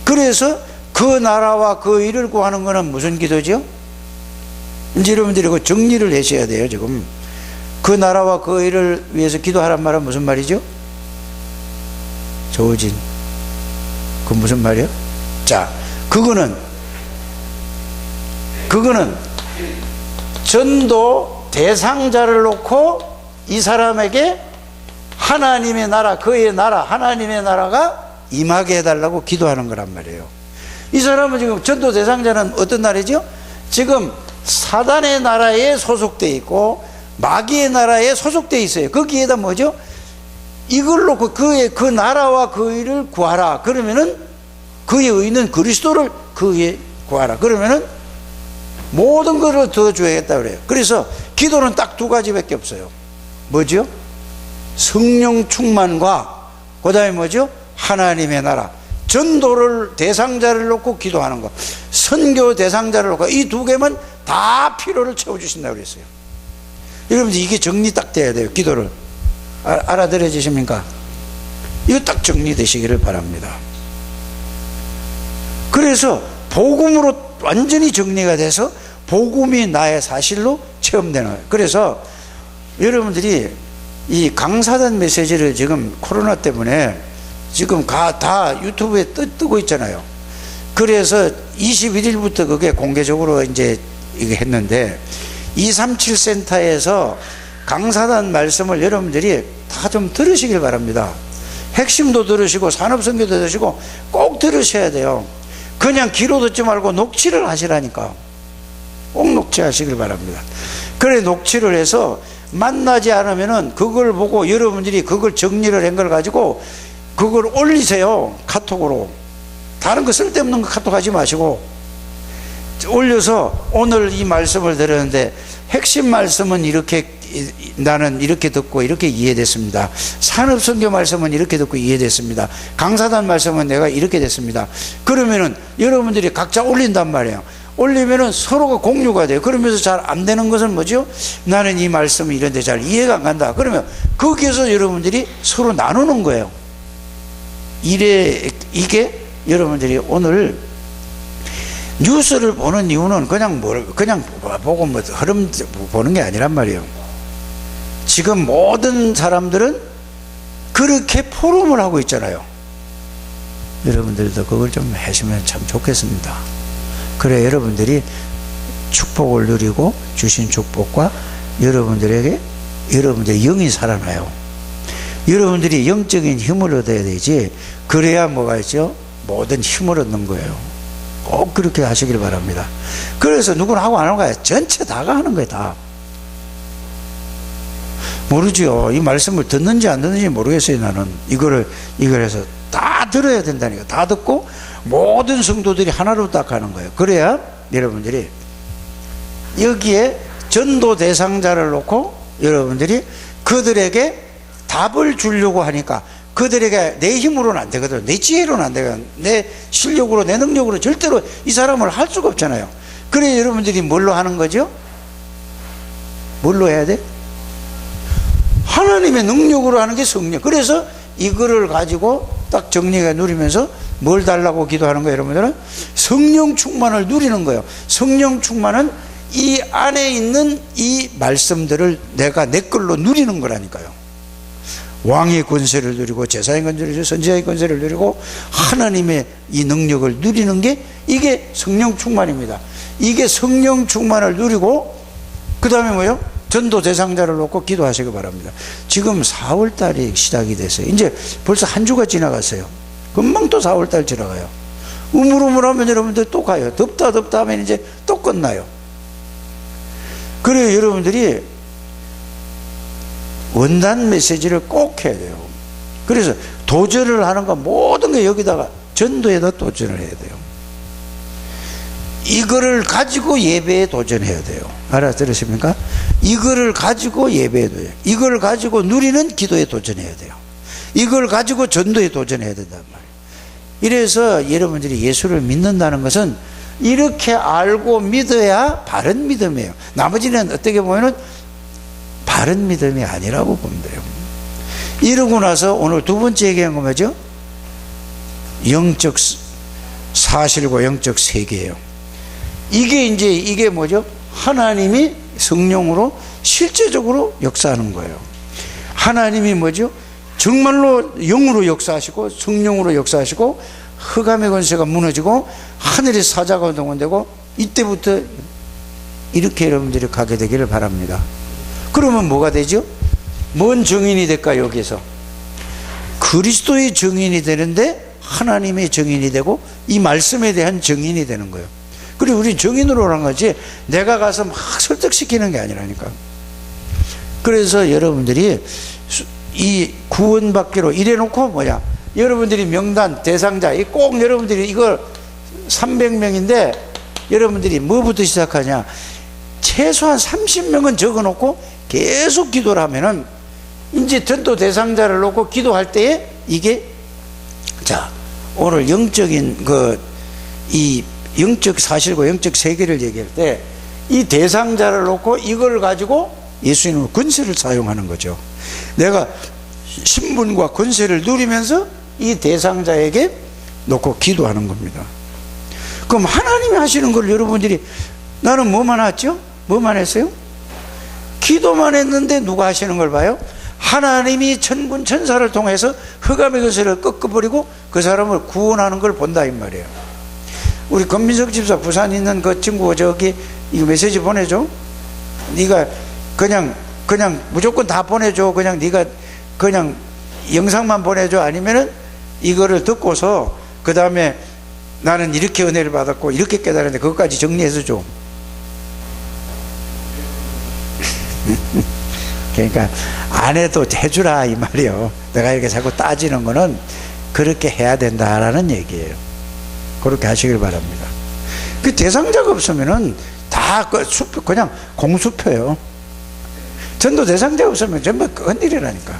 [SPEAKER 1] 그래서 그 나라와 그 일을 구하는 거는 무슨 기도죠? 이제 여러분들이 그 정리를 하셔야 돼요. 지금 그 나라와 그 일을 위해서 기도하란 말은 무슨 말이죠? 조진, 그 무슨 말이요? 자, 그거는 전도 대상자를 놓고 이 사람에게 하나님의 나라, 그의 나라, 하나님의 나라가 임하게 해달라고 기도하는 거란 말이에요. 이 사람은 지금 전도 대상자는 어떤 나라죠? 지금 사단의 나라에 소속되어 있고 마귀의 나라에 소속되어 있어요. 거기에다 뭐죠? 이걸 놓고 그 나라와 그 일을 구하라. 그러면은 그의 의는 그리스도를 그에 구하라. 그러면은 모든 것을 더 줘야겠다 그래요. 그래서 기도는 딱 두 가지밖에 없어요. 뭐죠? 성령 충만과 그 다음에 뭐죠? 하나님의 나라. 전도를 대상자를 놓고 기도하는 것, 선교 대상자를 놓고 이 두 개만 다 필요를 채워주신다고 그랬어요. 여러분들 이게 정리 딱 돼야 돼요. 기도를 알아들어지십니까? 이거 딱 정리되시기를 바랍니다. 그래서 복음으로 완전히 정리가 돼서 복음이 나의 사실로 체험되는 거예요. 그래서 여러분들이 이 강사단 메시지를 지금 코로나 때문에 지금 다 유튜브에 뜨고 있잖아요. 그래서 21일부터 그게 공개적으로 이제 이게 했는데 237 센터에서 강사단 말씀을 여러분들이 다 좀 들으시길 바랍니다. 핵심도 들으시고 산업선교도 들으시고 꼭 들으셔야 돼요. 그냥 귀로 듣지 말고 녹취를 하시라니까. 꼭 녹취하시길 바랍니다. 그래 녹취를 해서 만나지 않으면은 그걸 보고 여러분들이 그걸 정리를 한 걸 가지고 그걸 올리세요. 카톡으로. 다른 거 쓸데없는 거 카톡 하지 마시고 올려서 오늘 이 말씀을 들었는데 핵심 말씀은 이렇게 나는 이렇게 듣고 이렇게 이해됐습니다. 산업선교 말씀은 이렇게 듣고 이해됐습니다. 강사단 말씀은 내가 이렇게 됐습니다. 그러면은 여러분들이 각자 올린단 말이에요. 올리면은 서로가 공유가 돼요. 그러면서 잘 안 되는 것은 뭐죠? 나는 이 말씀이 이런데 잘 이해가 안 간다. 그러면 거기에서 여러분들이 서로 나누는 거예요. 이게 여러분들이 오늘 뉴스를 보는 이유는 그냥 보고 뭐 흐름 보는 게 아니란 말이에요. 지금 모든 사람들은 그렇게 포럼을 하고 있잖아요. 여러분들도 그걸 좀 하시면 참 좋겠습니다. 그래 여러분들이 축복을 누리고 주신 축복과 여러분들에게 여러분들의 영이 살아나요. 여러분들이 영적인 힘을 얻어야 되지. 그래야 뭐가 있죠? 모든 힘을 얻는 거예요. 꼭 그렇게 하시길 바랍니다. 그래서 누구나 하고 안 하는 거야. 전체 다가 하는 거예요. 다. 모르죠. 이 말씀을 듣는지 안 듣는지 모르겠어요. 나는 이걸 해서 다 들어야 된다니까. 다 듣고 모든 성도들이 하나로 딱 하는 거예요. 그래야 여러분들이 여기에 전도 대상자를 놓고 여러분들이 그들에게 답을 주려고 하니까 그들에게 내 힘으로는 안 되거든. 내 지혜로는 안 되거든. 내 실력으로 내 능력으로 절대로 이 사람을 할 수가 없잖아요. 그래 여러분들이 뭘로 하는 거죠? 뭘로 해야 돼? 하나님의 능력으로 하는 게 성령. 그래서 이거를 가지고 딱 정리가 누리면서 뭘 달라고 기도하는 거예요, 여러분들은? 성령 충만을 누리는 거예요. 성령 충만은 이 안에 있는 이 말씀들을 내가 내 걸로 누리는 거라니까요. 왕의 권세를 누리고 제사의 권세를 누리고 선지자의 권세를 누리고 하나님의 이 능력을 누리는 게 이게 성령 충만입니다. 이게 성령 충만을 누리고 그 다음에 뭐요? 전도 대상자를 놓고 기도하시기 바랍니다. 지금 4월달이 시작이 됐어요. 이제 벌써 한 주가 지나갔어요. 금방 또 4월달 지나가요. 우물우물하면 여러분들 또 가요. 덥다 하면 이제 또 끝나요. 그래요. 여러분들이 원단 메시지를 꼭 해야 돼요. 그래서 도전을 하는 거 모든 게 여기다가 전도에다 도전을 해야 돼요. 이거를 가지고 예배에 도전해야 돼요. 알아들으십니까? 이거를 가지고 예배에 도전, 이걸 가지고 누리는 기도에 도전해야 돼요. 이걸 가지고 전도에 도전해야 된단 말이에요. 이래서 여러분들이 예수를 믿는다는 것은 이렇게 알고 믿어야 바른 믿음이에요. 나머지는 어떻게 보면은 바른 믿음이 아니라고 보면 돼요. 이러고 나서 오늘 두 번째 얘기한 건 뭐죠? 영적 사실과 영적 세계예요. 이게 뭐죠? 하나님이 성령으로 실제적으로 역사하는 거예요. 하나님이 뭐죠? 정말로 영으로 역사하시고 성령으로 역사하시고 흑암의 권세가 무너지고 하늘의 사자가 동원되고 이때부터 이렇게 여러분들이 가게 되기를 바랍니다. 그러면 뭐가 되죠? 뭔 증인이 될까? 여기서 그리스도의 증인이 되는데 하나님의 증인이 되고 이 말씀에 대한 증인이 되는 거예요. 그리고 우리 증인으로 하는 거지 내가 가서 막 설득시키는 게 아니라니까. 그래서 여러분들이 이 구원받기로 이래놓고 뭐냐, 여러분들이 명단 대상자 꼭 여러분들이 이걸 300명인데 여러분들이 뭐부터 시작하냐, 최소한 30명은 적어놓고 계속 기도를 하면은 이제 전도 대상자를 놓고 기도할 때에 이게 자 오늘 영적인 이 영적 사실과 영적 세계를 얘기할 때 이 대상자를 놓고 이걸 가지고 예수님의 권세를 사용하는 거죠. 내가 신분과 권세를 누리면서 이 대상자에게 놓고 기도하는 겁니다. 그럼 하나님이 하시는 걸 여러분들이 나는 뭐만 했죠? 뭐만 했어요? 기도만 했는데 누가 하시는 걸 봐요? 하나님이 천군 천사를 통해서 흑암의 권세를 꺾어버리고 그 사람을 구원하는 걸 본다 이 말이에요. 우리 권민석 집사 부산에 있는 그 친구 저기 이거 메시지 보내줘. 네가 그냥 무조건 다 보내줘. 그냥 네가 그냥 영상만 보내줘. 아니면은 이거를 듣고서 그 다음에 나는 이렇게 은혜를 받았고 이렇게 깨달았는데 그것까지 정리해서 줘. 그러니까 안 해도 해주라 이 말이요. 내가 이렇게 자꾸 따지는 거는 그렇게 해야 된다라는 얘기예요. 그렇게 하시길 바랍니다. 그 대상자가 없으면은 다 그냥 공수표예요. 전도 대상자가 없으면 전부 큰일이라니까.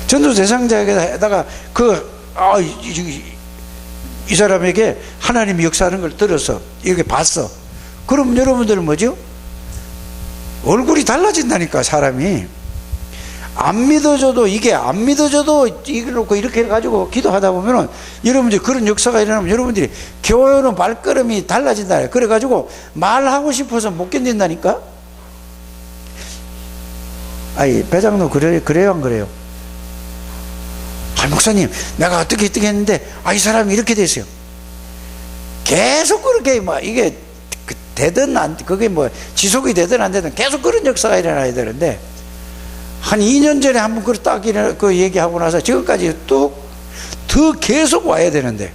[SPEAKER 1] 전도 대상자에다가 이 사람에게 하나님이 역사하는 걸 들어서 이렇게 봤어. 그럼 여러분들은 뭐죠? 얼굴이 달라진다니까. 사람이 안 믿어줘도 이걸 놓고 이렇게 해가지고 기도하다 보면은 여러분들이 그런 역사가 일어나면 여러분들이 교회는 발걸음이 달라진다. 그래가지고 말하고 싶어서 못 견딘다니까. 아니 배장도 그래요 안 그래요? 목사님, 내가 어떻게 했는데, 이 사람이 이렇게 됐어요. 계속 그렇게, 이게, 되든 그게 지속이 되든 안 되든 계속 그런 역사가 일어나야 되는데, 한 2년 전에 한번 그 얘기하고 나서 지금까지 또 더 계속 와야 되는데,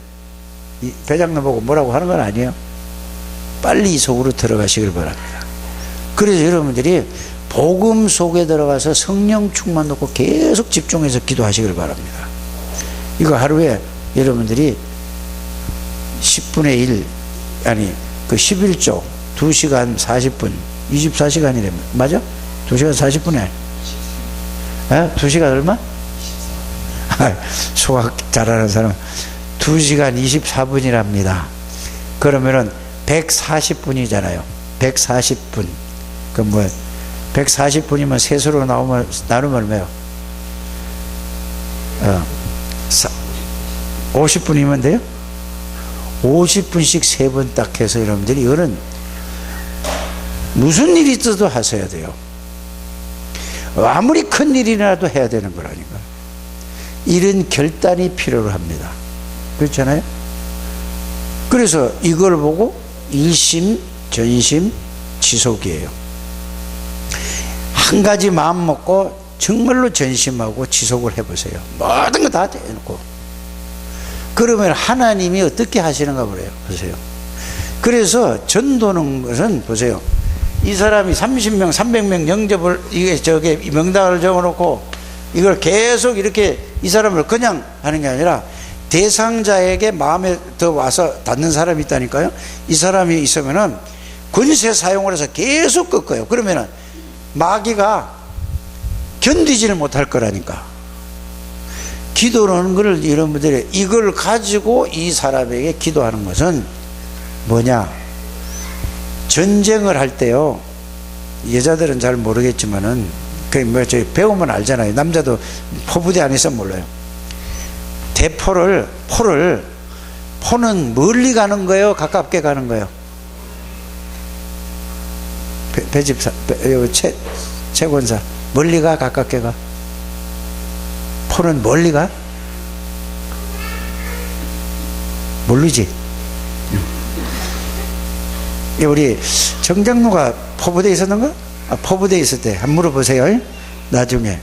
[SPEAKER 1] 배장로 보고 뭐라고 하는 건 아니에요. 빨리 이 속으로 들어가시길 바랍니다. 그래서 여러분들이 복음 속에 들어가서 성령 충만 놓고 계속 집중해서 기도하시길 바랍니다. 이거 하루에 여러분들이 10분의 1, 그 11조 2시간 40분 24시간이래. 맞아? 2시간 40분에 2시간 얼마? 수학 잘하는 사람 2시간 24분이랍니다. 그러면은 140분이잖아요. 140분. 140분이면 세수로 나누면 얼마예요? 50분이면 돼요? 50분씩 3번 딱 해서 여러분들이 이거는 무슨 일이 있어도 하셔야 돼요. 아무리 큰 일이라도 해야 되는 거라니까. 이런 결단이 필요로 합니다. 그렇잖아요? 그래서 이걸 보고 일심, 전심, 지속이에요. 한 가지 마음 먹고 정말로 전심하고 지속을 해보세요. 모든 거 다 해놓고. 그러면 하나님이 어떻게 하시는가 보세요. 그래서 전도는 것은 보세요. 이 사람이 30명, 300명 영접을, 명단을 적어놓고 이걸 계속 이렇게 이 사람을 그냥 하는 게 아니라 대상자에게 마음에 더 와서 닿는 사람이 있다니까요. 이 사람이 있으면은 권세 사용을 해서 계속 꺾어요. 그러면은 마귀가 견디지를 못할 거라니까. 기도라는 것을 여러분들이 이걸 가지고 이 사람에게 기도하는 것은 뭐냐? 전쟁을 할 때요. 여자들은 잘 모르겠지만은 저희 배우면 알잖아요. 남자도 포부대 안에서 몰라요. 포는 멀리 가는 거예요? 가깝게 가는 거예요? 배집사, 최권사. 멀리 가? 가깝게 가? 포는 멀리 가? 모르지? 우리 정장로가 포부대에 있었는가? 포부대에 있을 때 한번 물어보세요. 나중에.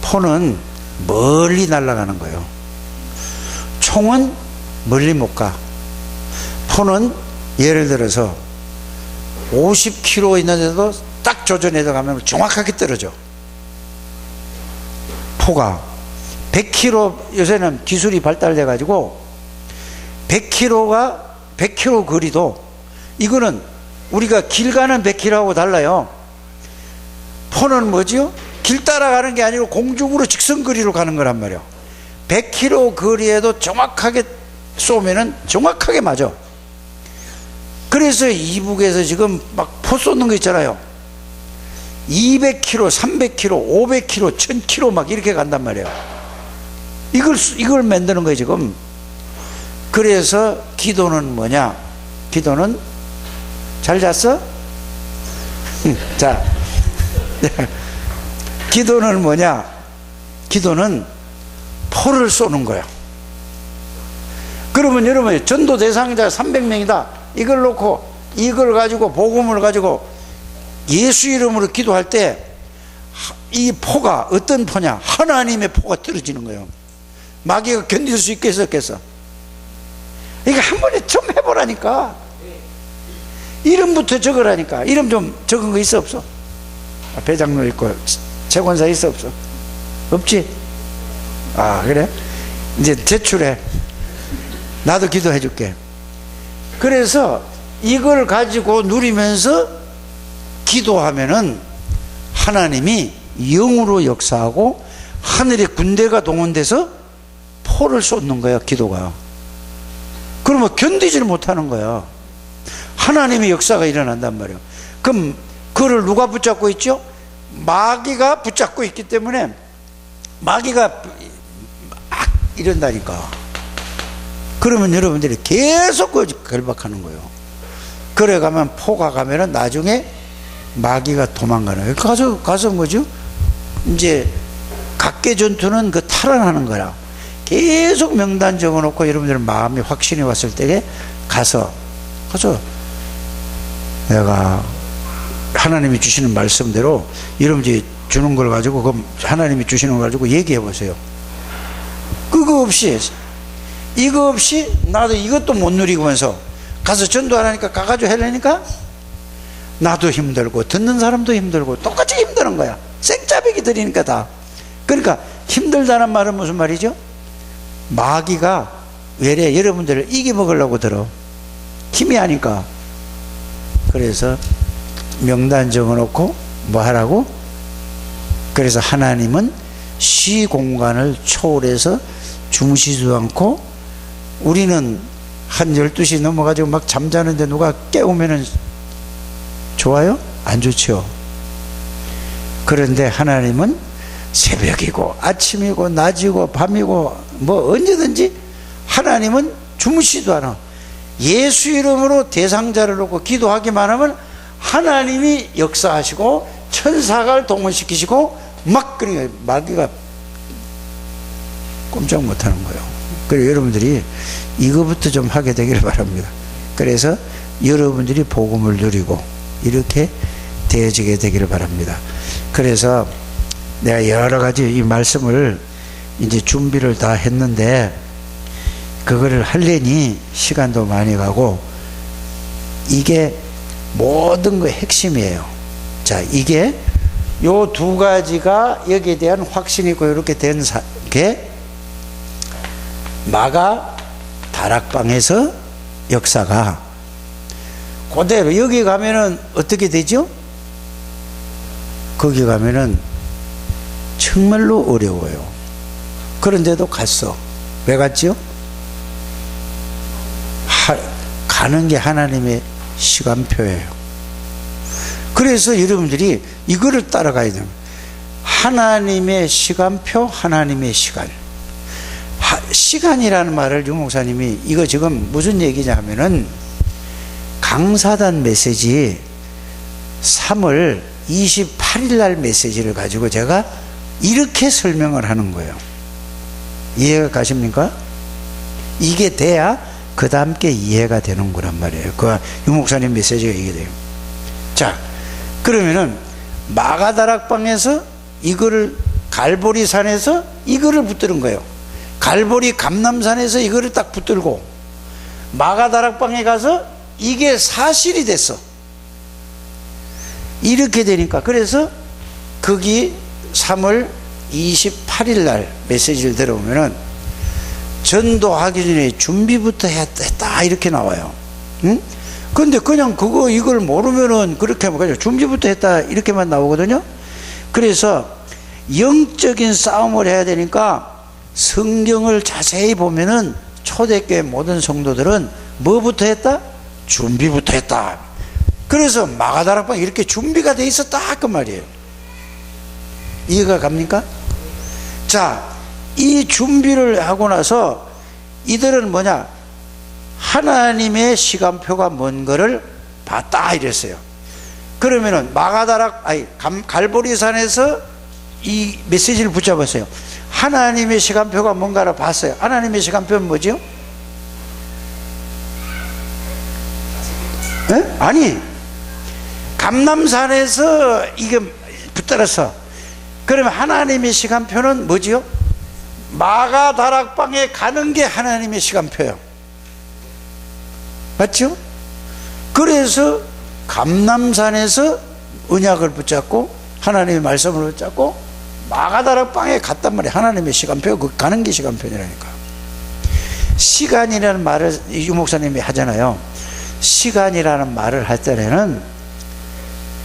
[SPEAKER 1] 포는 멀리 날아가는 거예요. 총은 멀리 못 가. 포는 예를 들어서 50km 있는데도 딱 조준해서 가면 정확하게 떨어져. 포가 100km, 요새는 기술이 발달돼 가지고 100km 거리도, 이거는 우리가 길 가는 100km하고 달라요. 포는 뭐지요? 길 따라가는 게 아니고 공중으로 직선거리로 가는 거란 말이에요. 100km 거리에도 정확하게 쏘면은 정확하게 맞아. 그래서 이북에서 지금 막 포 쏘는 거 있잖아요. 200km, 300km, 500km, 1000km 막 이렇게 간단 말이에요. 이걸 만드는 거예요, 지금. 그래서 기도는 뭐냐? 기도는 잘 잤어? 자, 기도는 뭐냐? 기도는 포를 쏘는 거예요. 그러면 여러분, 전도 대상자 300명이다. 이걸 놓고, 이걸 가지고, 복음을 가지고 예수 이름으로 기도할 때 이 포가 어떤 포냐? 하나님의 포가 떨어지는 거예요. 마귀가 견딜 수 있겠어? 이거 한 번에 좀 해보라니까. 이름부터 적으라니까. 이름 좀 적은 거 있어 없어? 배장로 있고 최권사 있어 없어? 없지? 그래? 이제 제출해. 나도 기도해 줄게. 그래서 이걸 가지고 누리면서 기도하면은 하나님이 영으로 역사하고 하늘의 군대가 동원돼서 포를 쏟는 거야, 기도가. 그러면 견디지를 못하는 거야. 하나님의 역사가 일어난단 말이에요. 그럼 그를 누가 붙잡고 있죠? 마귀가 붙잡고 있기 때문에 마귀가 막 이런다니까. 그러면 여러분들이 계속 결박하는 거예요. 그래 가면 포가 가면은 나중에 마귀가 도망가는 거예요. 가서 뭐죠? 이제 밖의 전투는 그 탈환하는 거라. 계속 명단 적어놓고 여러분들 마음이 확신이 왔을 때에 가서 내가 하나님이 주시는 말씀대로 여러분들이 주는 걸 가지고 그 하나님이 주시는 걸 가지고 얘기해 보세요. 그거 없이 이거 없이 나도 이것도 못 누리면서 가서 전도 안 하니까 가가지고 하려니까 나도 힘들고 듣는 사람도 힘들고 똑같이 힘드는 거야. 생짜배기 들이니까 다. 그러니까 힘들다는 말은 무슨 말이죠? 마귀가 외래 여러분들을 이겨먹으려고 들어. 힘이 하니까. 그래서 명단 적어놓고 뭐 하라고? 그래서 하나님은 시공간을 초월해서 주무시지도 않고, 우리는 한 12시 넘어가지고 막 잠자는데 누가 깨우면은 좋아요? 안 좋죠. 그런데 하나님은 새벽이고 아침이고 낮이고 밤이고 뭐 언제든지 하나님은 주무시지도 않아. 예수 이름으로 대상자를 놓고 기도하기만 하면 하나님이 역사하시고 천사가 동원시키시고 막, 그러니까 마귀가 꼼짝 못하는 거예요. 그래서 여러분들이 이거부터 좀 하게 되기를 바랍니다. 그래서 여러분들이 복음을 누리고 이렇게 되어지게 되기를 바랍니다. 그래서 내가 여러 가지 이 말씀을 이제 준비를 다 했는데 그거를 하려니 시간도 많이 가고, 이게 모든 거 핵심이에요. 자, 이게 요 두 가지가 여기에 대한 확신이 있고 이렇게 된 게 마가 다락방에서 역사가 그대로 여기 가면은 어떻게 되죠? 거기 가면은 정말로 어려워요. 그런데도 갔어. 왜 갔죠? 가는 게 하나님의 시간표예요. 그래서 여러분들이 이거를 따라가야 돼요. 하나님의 시간표, 하나님의 시간. 시간이라는 말을 유 목사님이 이거 지금 무슨 얘기냐 하면은 강사단 메시지 3월 28일 날 메시지를 가지고 제가 이렇게 설명을 하는 거예요. 이해가 가십니까? 이게 돼야 그 다음께 이해가 되는 거란 말이에요. 그 유 목사님 메시지가 이게 돼요. 자, 그러면은 마가다락방에서 이거를, 갈보리산에서 이거를 붙드는 거예요. 갈보리 감람산에서 이거를 딱 붙들고 마가다락방에 가서 이게 사실이 됐어. 이렇게 되니까, 그래서 거기 3월 28일 날 메시지를 들어보면은 전도하기 전에 준비부터 했다 이렇게 나와요. 응? 근데 그냥 이걸 모르면은 그렇게 하면 그냥 준비부터 했다 이렇게만 나오거든요. 그래서 영적인 싸움을 해야 되니까 성경을 자세히 보면은 초대교회 모든 성도들은 뭐부터 했다? 준비부터 했다. 그래서 마가다락방 이렇게 준비가 돼 있었다 그 말이에요. 이해가 갑니까? 자, 이 준비를 하고 나서 이들은 뭐냐? 하나님의 시간표가 뭔 거를 봤다 이랬어요. 그러면은 갈보리산에서 이 메시지를 붙잡았어요. 하나님의 시간표가 뭔가를 봤어요. 하나님의 시간표는 뭐죠? 에? 아니, 감람산에서 이게 붙들었어. 그러면 하나님의 시간표는 뭐지요? 마가다락방에 가는 게 하나님의 시간표예요. 맞죠? 그래서 감람산에서 언약을 붙잡고 하나님의 말씀을 붙잡고 마가다락방에 갔단 말이에요. 하나님의 시간표, 그 가는 게 시간표라니까. 시간이라는 말을 유 목사님이 하잖아요. 시간이라는 말을 할 때는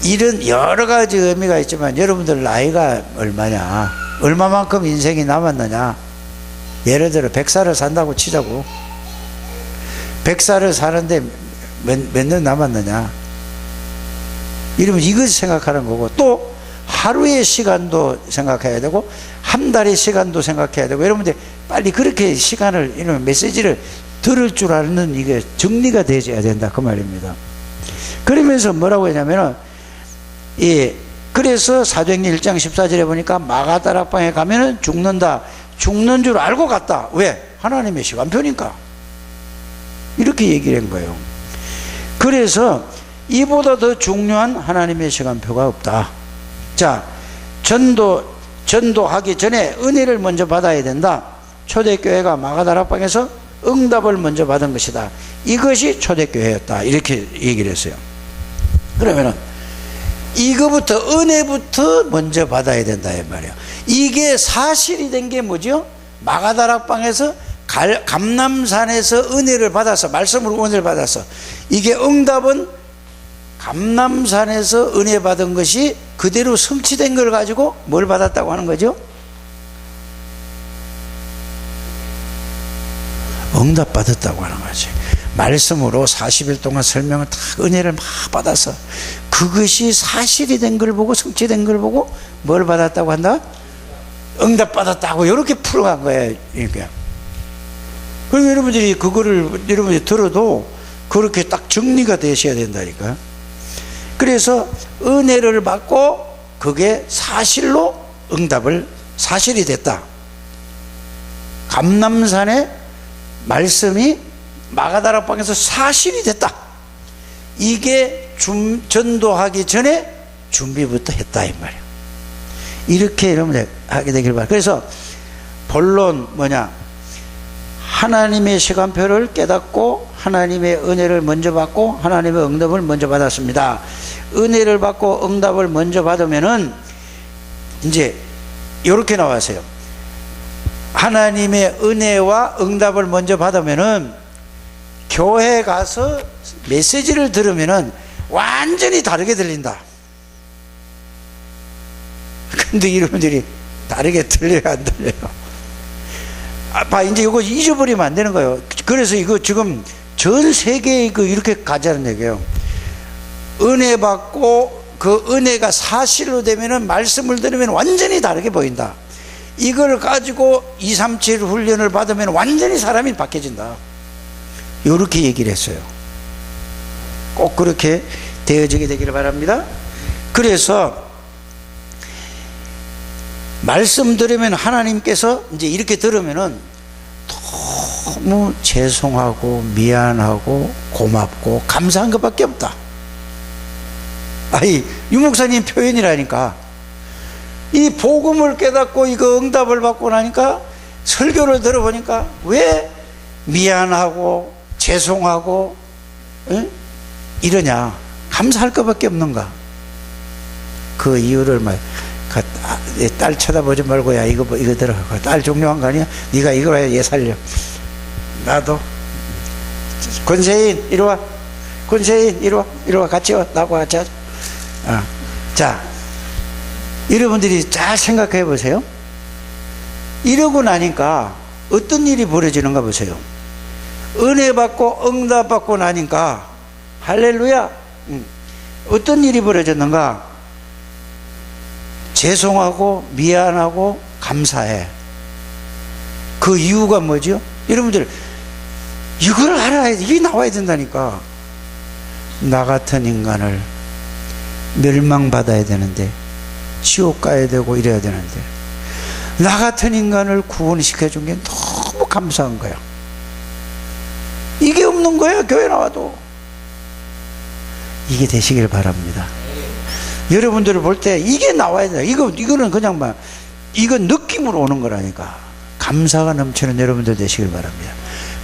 [SPEAKER 1] 이런 여러 가지 의미가 있지만 여러분들 나이가 얼마냐, 얼마만큼 인생이 남았느냐. 예를 들어 100살을 산다고 치자고. 100살을 사는데 몇 년 남았느냐. 이러면 이것 생각하는 거고, 또 하루의 시간도 생각해야 되고 한 달의 시간도 생각해야 되고, 여러분들 빨리 그렇게 시간을, 이런 메시지를 들을 줄 아는 이게 정리가 되어야 된다 그 말입니다. 그러면서 뭐라고 했냐면은 이 그래서 사도행전 1장 14절에 보니까 마가다락방에 가면은 죽는다. 죽는 줄 알고 갔다. 왜? 하나님의 시간표니까. 이렇게 얘기를 한 거예요. 그래서 이보다 더 중요한 하나님의 시간표가 없다. 자, 전도하기 전에 은혜를 먼저 받아야 된다. 초대교회가 마가다락방에서 응답을 먼저 받은 것이다. 이것이 초대교회였다. 이렇게 얘기를 했어요. 그러면은 이거부터, 은혜부터 먼저 받아야 된다 이 말이에요. 이게 사실이 된 게 뭐죠? 마가다락방에서 감람산에서 은혜를 받아서, 말씀으로 은혜를 받아서, 이게 응답은 감람산에서 은혜 받은 것이 그대로 성취된 걸 가지고 뭘 받았다고 하는 거죠? 응답 받았다고 하는 거지. 말씀으로 40일 동안 설명을 다 은혜를 막 받아서 그것이 사실이 된 걸 보고, 성취된 걸 보고 뭘 받았다고 한다? 응답 받았다고 이렇게 풀어간 거예요. 그러니까. 그럼 여러분들이 그거를 여러분들이 들어도 그렇게 딱 정리가 되셔야 된다니까. 그래서 은혜를 받고 그게 사실로 응답을, 사실이 됐다. 감람산의 말씀이 마가다락방에서 사실이 됐다. 이게 전도하기 전에 준비부터 했다 이 말이에요. 이렇게 여러분들 하게 되길 바랍니다. 그래서 본론 뭐냐? 하나님의 시간표를 깨닫고 하나님의 은혜를 먼저 받고 하나님의 응답을 먼저 받았습니다. 은혜를 받고 응답을 먼저 받으면은 이제 이렇게 나왔어요. 하나님의 은혜와 응답을 먼저 받으면은 교회 가서 메시지를 들으면은 완전히 다르게 들린다. 근데 여러분들이 다르게 들려요, 안 들려요? 이제 이거 잊어버리면 안 되는 거예요. 그래서 이거 지금 전 세계에 이렇게 가자는 얘기예요. 은혜 받고 그 은혜가 사실로 되면은 말씀을 들으면 완전히 다르게 보인다. 이걸 가지고 237 훈련을 받으면 완전히 사람이 바뀌어진다. 이렇게 얘기를 했어요. 꼭 그렇게 되어지게 되기를 바랍니다. 그래서 말씀 들으면 하나님께서 이제 이렇게 들으면은 너무 죄송하고 미안하고 고맙고 감사한 것밖에 없다. 아니, 유목사님 표현이라니까. 이 복음을 깨닫고 이거 응답을 받고 나니까 설교를 들어보니까 왜 미안하고 죄송하고 이러냐, 감사할 것밖에 없는가. 그 이유를 딸 쳐다보지 말고, 야 이거 들어, 딸 중요한 거 아니야? 네가 이거 해야 얘 살려. 나도 권세인 이리 와, 권세인 이리 와 같이 와, 나하고 같이 하자. 자, 여러분들이 잘 생각해 보세요. 이러고 나니까 어떤 일이 벌어지는가 보세요. 은혜 받고 응답 받고 나니까 할렐루야, 어떤 일이 벌어졌는가? 죄송하고 미안하고 감사해. 그 이유가 뭐죠? 여러분들 이걸 알아야 돼. 이게 나와야 된다니까. 나 같은 인간을 멸망받아야 되는데, 지옥 가야 되고 이래야 되는데, 나 같은 인간을 구원시켜 준 게 너무 감사한 거야. 이게 없는 거야, 교회 나와도. 이게 되시길 바랍니다. 여러분들을 볼 때 이게 나와야 돼. 이거는 그냥 이건 느낌으로 오는 거라니까. 감사가 넘치는 여러분들 되시길 바랍니다.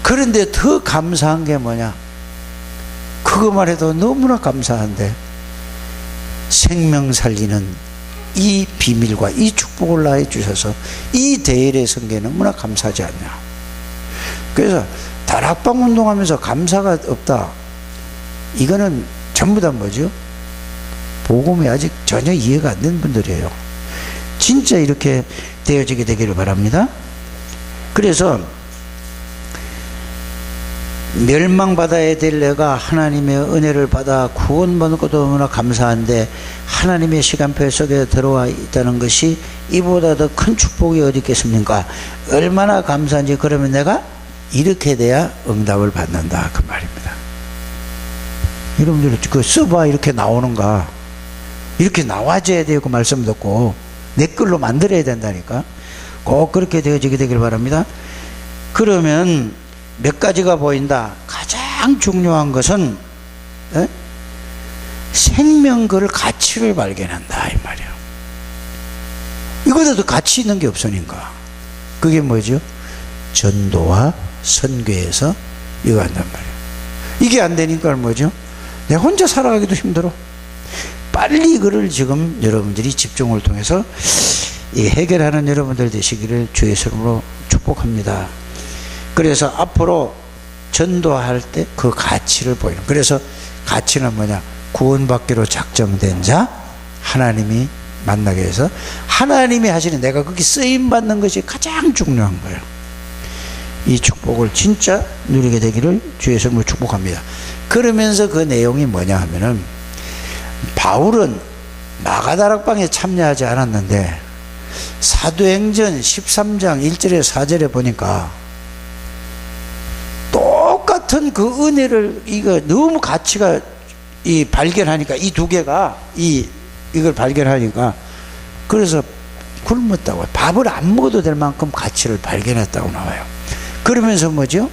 [SPEAKER 1] 그런데 더 감사한 게 뭐냐? 그것만 해도 너무나 감사한데, 생명 살리는 이 비밀과 이 축복을 나해 주셔서 이 대일의 성계에 너무나 감사하지 않냐. 그래서 다락방 운동하면서 감사가 없다, 이거는 전부 다 뭐죠? 복음이 아직 전혀 이해가 안 된 분들이에요. 진짜 이렇게 되어지게 되기를 바랍니다. 그래서 멸망받아야 될 내가 하나님의 은혜를 받아 구원받는 것도 너무나 감사한데, 하나님의 시간표 속에 들어와 있다는 것이 이보다 더 큰 축복이 어디 있겠습니까? 얼마나 감사한지. 그러면 내가 이렇게 돼야 응답을 받는다, 그 말입니다. 여러분들 그 써봐, 이렇게 나오는가? 이렇게 나와줘야 돼요. 그 말씀 듣고 내 걸로 만들어야 된다니까. 꼭 그렇게 되어지게 되길 바랍니다. 그러면 몇 가지가 보인다. 가장 중요한 것은 생명 그 가치를 발견한다 이 말이에요. 이거보다 더 가치 있는 게 없으니까. 그게 뭐죠? 전도와 선교에서 이거 한단 말이에요. 이게 안 되니까 뭐죠? 내가 혼자 살아가기도 힘들어. 빨리 이거를 지금 여러분들이 집중을 통해서 해결하는 여러분들 되시기를 주의 이름으로 축복합니다. 그래서 앞으로 전도할 때 그 가치를 보이는, 그래서 가치는 뭐냐? 구원받기로 작정된 자 하나님이 만나게 해서 하나님이 하시는, 내가 거기 쓰임받는 것이 가장 중요한 거예요. 이 축복을 진짜 누리게 되기를 주의 이름으로 축복합니다. 그러면서 그 내용이 뭐냐 하면은, 바울은 마가다락방에 참여하지 않았는데 사도행전 13장 1절에 4절에 보니까 똑같은 그 은혜를, 이거 너무 가치가 발견하니까, 이 두 개가 이걸 발견하니까, 그래서 굶었다고, 밥을 안 먹어도 될 만큼 가치를 발견했다고 나와요. 그러면서 뭐죠?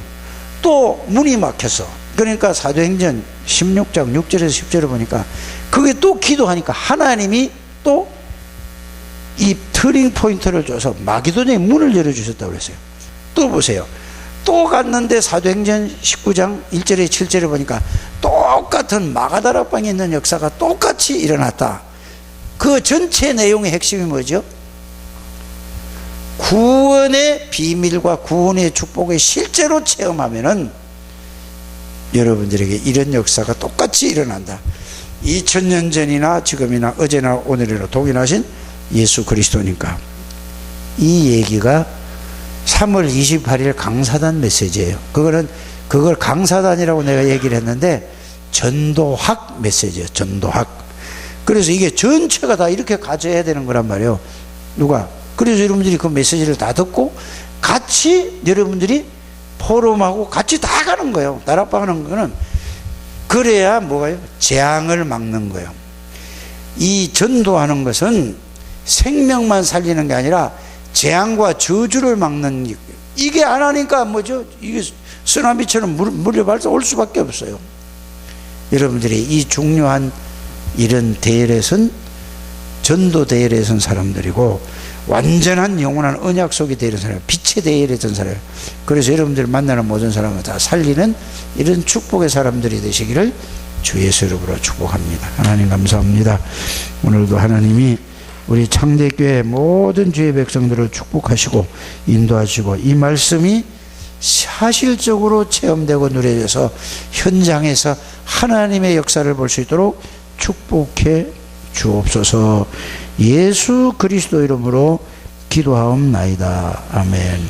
[SPEAKER 1] 또 문이 막혔어. 그러니까 사도행전 16장 6절에서 10절에 보니까 그게 또 기도하니까 하나님이 또 이 터닝 포인트를 줘서 마게도냐의 문을 열어주셨다고 그랬어요. 또 보세요. 또 갔는데 사도행전 19장 1절에 7절에 보니까 똑같은 마가다락방에 있는 역사가 똑같이 일어났다. 그 전체 내용의 핵심이 뭐죠? 구원의 비밀과 구원의 축복을 실제로 체험하면은 여러분들에게 이런 역사가 똑같이 일어난다. 2000년 전이나 지금이나 어제나 오늘이나 동일하신 예수 그리스도니까. 이 얘기가 3월 28일 강사단 메시지예요. 그걸 강사단이라고 내가 얘기를 했는데 전도학 메시지예요. 전도학. 그래서 이게 전체가 다 이렇게 가져야 되는 거란 말이에요. 누가? 그래서 여러분들이 그 메시지를 다 듣고 같이 여러분들이 포럼하고 같이 다 가는 거예요. 다락방 하는 거는. 그래야 뭐가요? 재앙을 막는 거예요. 이 전도하는 것은 생명만 살리는 게 아니라 재앙과 저주를 막는, 이게 안 하니까 뭐죠? 이게 쓰나미처럼 물려발사 올 수밖에 없어요. 여러분들이 이 중요한 이런 대열에 선, 전도 대열에 선 사람들이고, 완전한 영원한 언약 속에 대열에 선 사람, 빛의 대열에 선 사람. 그래서 여러분들 만나는 모든 사람을 다 살리는 이런 축복의 사람들이 되시기를 주 예수 이름으로 축복합니다. 하나님 감사합니다. 오늘도 하나님이 우리 창대교회 모든 주의 백성들을 축복하시고 인도하시고, 이 말씀이 사실적으로 체험되고 누려져서 현장에서 하나님의 역사를 볼 수 있도록 축복해 주옵소서. 예수 그리스도 이름으로 기도하옵나이다. 아멘.